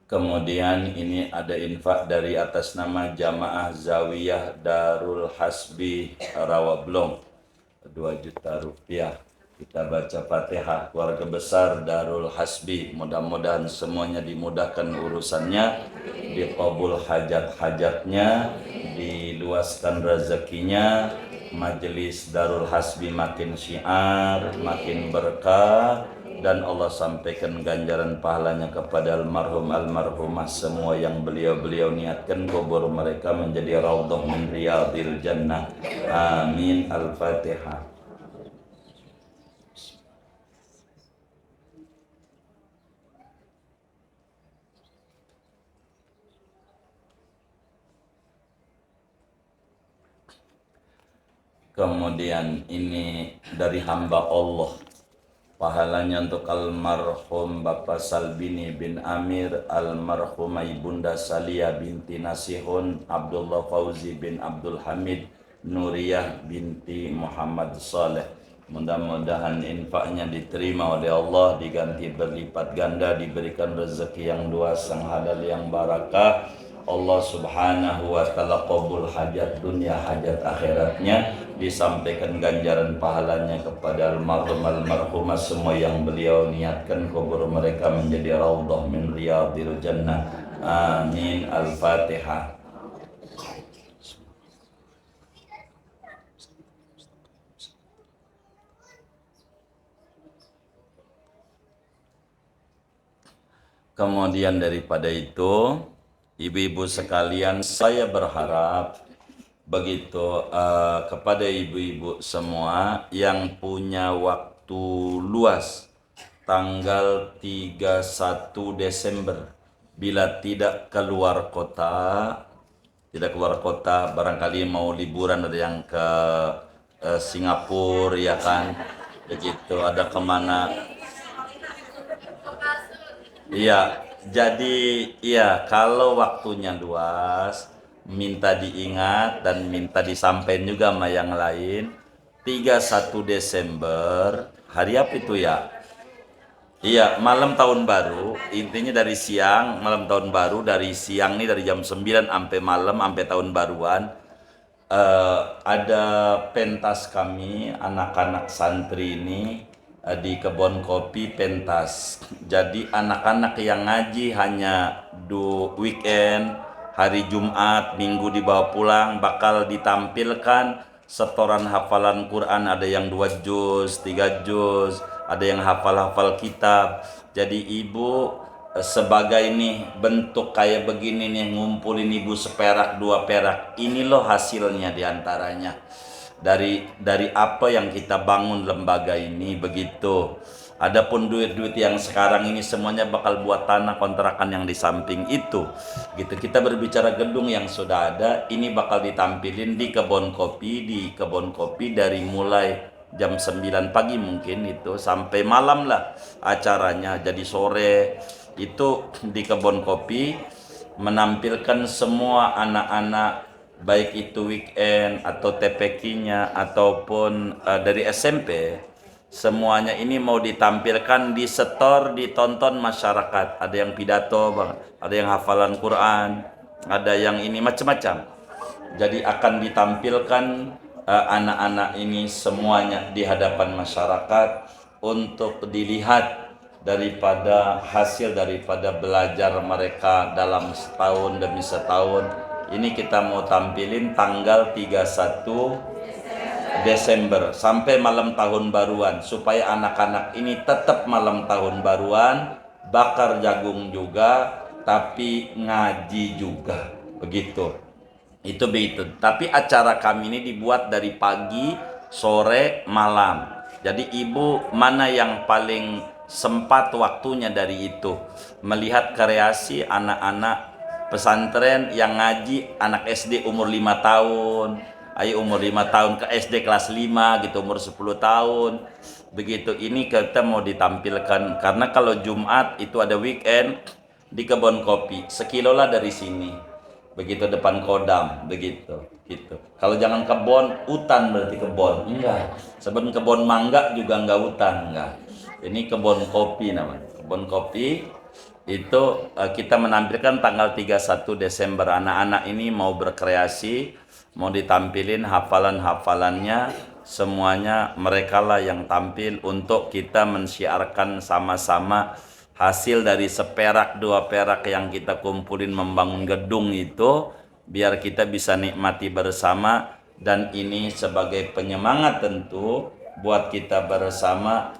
Speaker 1: Kemudian ini ada infak dari atas nama Jamaah Zawiyah Darul Hasbi Rawablong, 2 juta rupiah. Kita baca Fatihah. Keluarga besar Darul Hasbi, mudah-mudahan semuanya dimudahkan urusannya, dikabul hajat-hajatnya, diluaskan rezekinya, majelis Darul Hasbi makin syiar, makin berkah, dan Allah sampaikan ganjaran pahalanya kepada almarhum almarhumah semua yang beliau niatkan, kubur mereka menjadi raudhah min riyadil jannah. Amin. Al-Fatihah. Kemudian ini dari hamba Allah, pahalanya untuk almarhum Bapak Salbini bin Amir, almarhumah Ibunda Salia binti Nasihun, Abdullah Fauzi bin Abdul Hamid, Nuriyah binti Muhammad Saleh. Mudah-mudahan infaknya diterima oleh Allah, diganti berlipat ganda, diberikan rezeki yang luas, yang halal, yang barakah. Allah subhanahu wa ta'ala qabul hajat dunia, hajat akhiratnya, disampaikan ganjaran pahalanya kepada almarhumah semua yang beliau niatkan, kubur mereka menjadi raudhah min riyadil jannah. Amin. Al-Fatihah. Kemudian daripada itu, ibu-ibu sekalian, saya berharap begitu kepada ibu-ibu semua yang punya waktu luas tanggal 31 Desember, bila tidak keluar kota, barangkali mau liburan, ada yang ke Singapura ya kan, begitu, ada kemana. Iya, jadi iya, kalau waktunya luas, minta diingat dan minta disampaikan juga sama yang lain. 31 Desember, hari apa itu ya? Iya, malam tahun baru, intinya dari siang, malam tahun baru, dari siang nih, dari jam 9 sampai malam, sampai tahun baruan. Ada pentas kami, anak-anak santri ini, di kebun kopi pentas. Jadi anak-anak yang ngaji hanya weekend, hari Jumat, Minggu dibawa pulang, bakal ditampilkan setoran hafalan Quran, ada yang 2 juz, 3 juz, ada yang hafal-hafal kitab. Jadi ibu sebagai nih bentuk kayak begini nih, ngumpulin ibu seperak 2 perak, ini loh hasilnya diantaranya dari apa yang kita bangun lembaga ini, begitu. Adapun duit-duit yang sekarang ini semuanya bakal buat tanah kontrakan yang di samping itu, gitu. Kita berbicara gedung yang sudah ada, ini bakal ditampilin di kebun kopi dari mulai jam 9 pagi mungkin itu sampai malam lah acaranya. Jadi sore itu di kebun kopi menampilkan semua anak-anak, baik itu weekend atau TPQ-nya ataupun dari SMP, semuanya ini mau ditampilkan, disetor, ditonton masyarakat. Ada yang pidato, ada yang hafalan Quran, ada yang ini macam-macam. Jadi akan ditampilkan anak-anak ini semuanya di hadapan masyarakat untuk dilihat daripada hasil daripada belajar mereka dalam setahun demi setahun. Ini kita mau tampilin tanggal 31 Desember sampai malam tahun baruan, supaya anak-anak ini tetap malam tahun baruan, bakar jagung juga, tapi ngaji juga, begitu. Itu begitu. Tapi acara kami ini dibuat dari pagi, sore, malam. Jadi ibu mana yang paling sempat waktunya dari itu, melihat kreasi anak-anak pesantren yang ngaji, anak SD umur 5 tahun, ayo umur 5 tahun ke SD kelas 5 gitu, umur 10 tahun. Begitu, ini kita mau ditampilkan, karena kalau Jumat itu ada weekend di kebun kopi, sekilo lah dari sini. Begitu, depan Kodam, begitu. Gitu. Kalau jangan kebun, hutan berarti kebun. Enggak. Sebelum kebun mangga juga enggak hutan, enggak. Ini kebun kopi namanya. Kebun kopi Itu kita menampilkan tanggal 31 Desember. Anak-anak ini mau berkreasi, mau ditampilin hafalan-hafalannya, semuanya merekalah yang tampil untuk kita mensiarkan sama-sama hasil dari seperak dua perak yang kita kumpulin membangun gedung itu, biar kita bisa nikmati bersama. Dan ini sebagai penyemangat tentu buat kita bersama.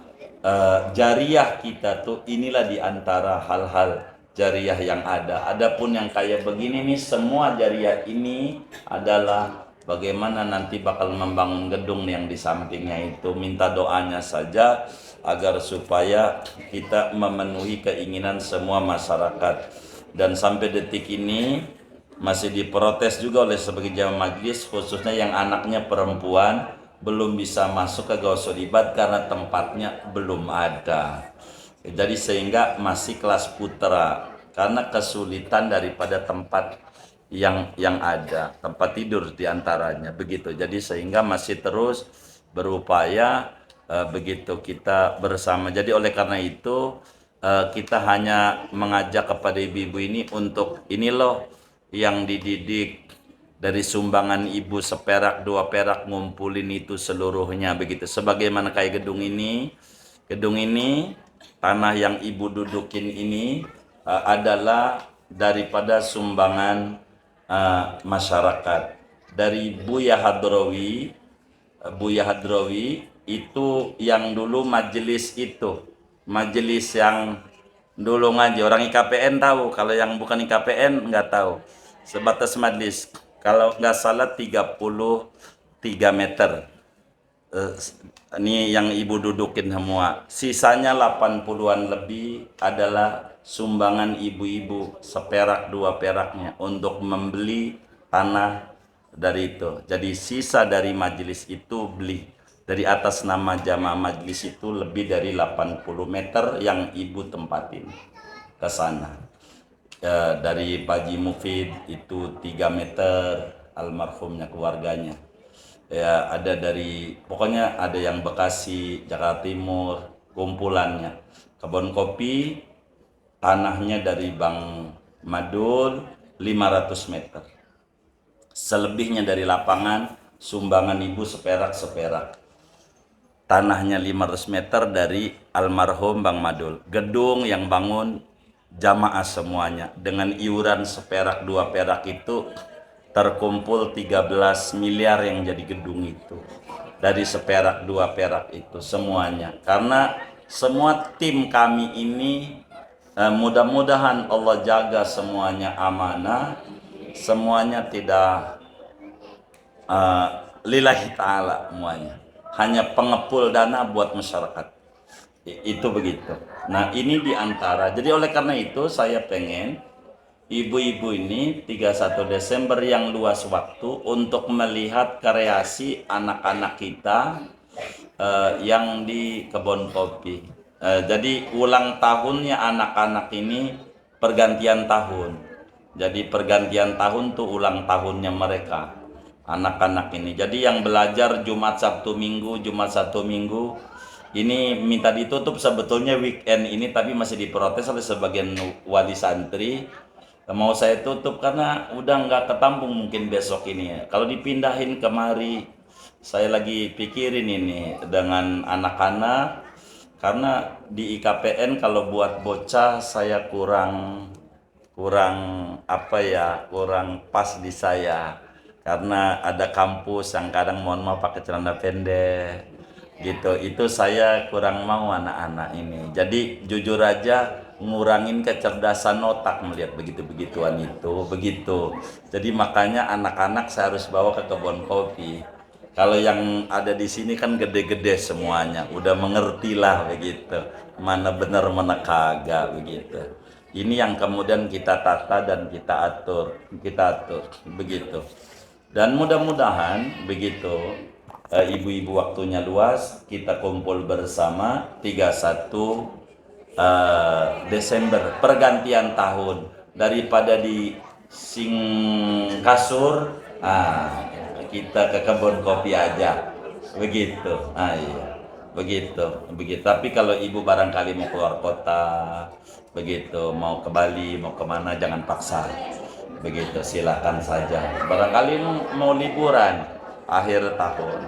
Speaker 1: Jariah kita tuh inilah diantara hal-hal jariah yang ada. Adapun yang kayak begini nih, semua jariah ini adalah bagaimana nanti bakal membangun gedung yang di sampingnya itu. Minta doanya saja agar supaya kita memenuhi keinginan semua masyarakat. Dan sampai detik ini masih diprotes juga oleh sebagai jamaah majlis, khususnya yang anaknya perempuan belum bisa masuk ke Gausolibat karena tempatnya belum ada. Jadi sehingga masih kelas putra karena kesulitan daripada tempat yang ada, tempat tidur diantaranya begitu. Jadi sehingga masih terus berupaya begitu kita bersama. Jadi oleh karena itu kita hanya mengajak kepada ibu-ibu ini untuk ini loh yang dididik dari sumbangan ibu seperak dua perak, ngumpulin itu seluruhnya begitu. Sebagaimana kayak gedung ini tanah yang ibu dudukin ini adalah daripada sumbangan masyarakat dari Buya Hadrawi. Buya Hadrawi itu yang dulu majelis itu, majelis yang dulu ngaji orang IKPN tahu, kalau yang bukan IKPN nggak tahu. Sebatas majelis, kalau nggak salah 33 meter. Ini yang ibu dudukin semua. Sisanya 80-an lebih adalah sumbangan ibu-ibu seperak dua peraknya untuk membeli tanah dari itu. Jadi sisa dari majelis itu beli dari atas nama jamaah majelis itu lebih dari 80 meter yang ibu tempatin ke sana. Dari Pak Haji Mufid itu 3 meter almarhumnya keluarganya. Ya ada dari pokoknya ada yang Bekasi, Jakarta Timur kumpulannya. Kebun kopi tanahnya dari Bang Madul 500 meter. Selebihnya dari lapangan sumbangan ibu seperak. Tanahnya 500 meter dari almarhum Bang Madul. Gedung yang bangun jamaah semuanya dengan iuran seperak dua perak itu terkumpul 13 miliar yang jadi gedung itu dari seperak dua perak itu semuanya. Karena semua tim kami ini mudah-mudahan Allah jaga semuanya amanah, semuanya tidak lillahi ta'ala, semuanya hanya pengepul dana buat masyarakat. Itu begitu. Nah ini diantara, jadi oleh karena itu saya pengen ibu-ibu ini 31 Desember yang luas waktu untuk melihat kreasi anak-anak kita yang di kebun kopi. Jadi ulang tahunnya anak-anak ini pergantian tahun. Jadi pergantian tahun tuh ulang tahunnya mereka anak-anak ini. Jadi yang belajar Jumat Sabtu Minggu ini minta ditutup sebetulnya weekend ini, tapi masih diprotes oleh sebagian wali santri. Mau saya tutup karena udah nggak ketampung mungkin besok ini. Kalau dipindahin kemari, saya lagi pikirin ini dengan anak-anak. Karena di IKPN kalau buat bocah saya kurang pas di saya. Karena ada kampus yang kadang mohon maaf pakai celana pendek gitu, itu saya kurang mau anak-anak ini. Jadi jujur aja ngurangin kecerdasan otak melihat begitu-begituan itu begitu. Jadi makanya anak-anak saya harus bawa ke kebun kopi. Kalau yang ada di sini kan gede-gede semuanya, udah mengerti lah begitu, mana benar mana kagak begitu. Ini yang kemudian kita tata dan kita atur begitu. Dan mudah-mudahan begitu. Ibu-ibu waktunya luas, kita kumpul bersama 31 Desember pergantian tahun, daripada di kasur, kita ke kebun kopi aja begitu. Iya begitu. Tapi kalau ibu barangkali mau keluar kota begitu, mau ke Bali, mau kemana jangan paksa, begitu, silakan saja. Barangkali mau liburan akhir tahun,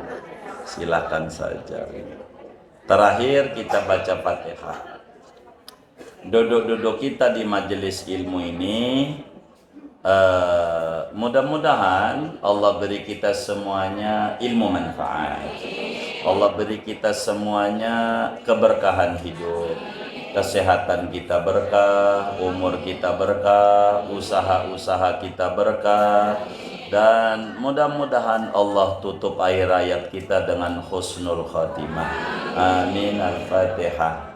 Speaker 1: silakan saja. Terakhir kita baca Fatihah. Duduk-duduk kita di majelis ilmu ini, mudah-mudahan Allah beri kita semuanya ilmu manfaat. Allah beri kita semuanya keberkahan hidup, kesehatan kita berkah, umur kita berkah, usaha-usaha kita berkah, dan mudah-mudahan Allah tutup akhir hayat kita dengan husnul khatimah. Amin. Al-Fatihah.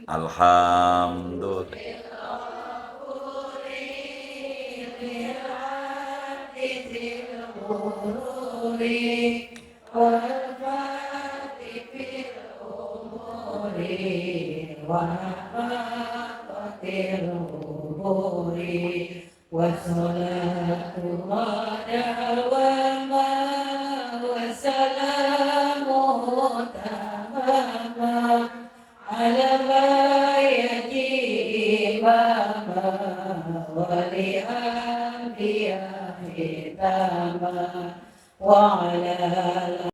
Speaker 1: Alhamdulillah.
Speaker 2: وعلى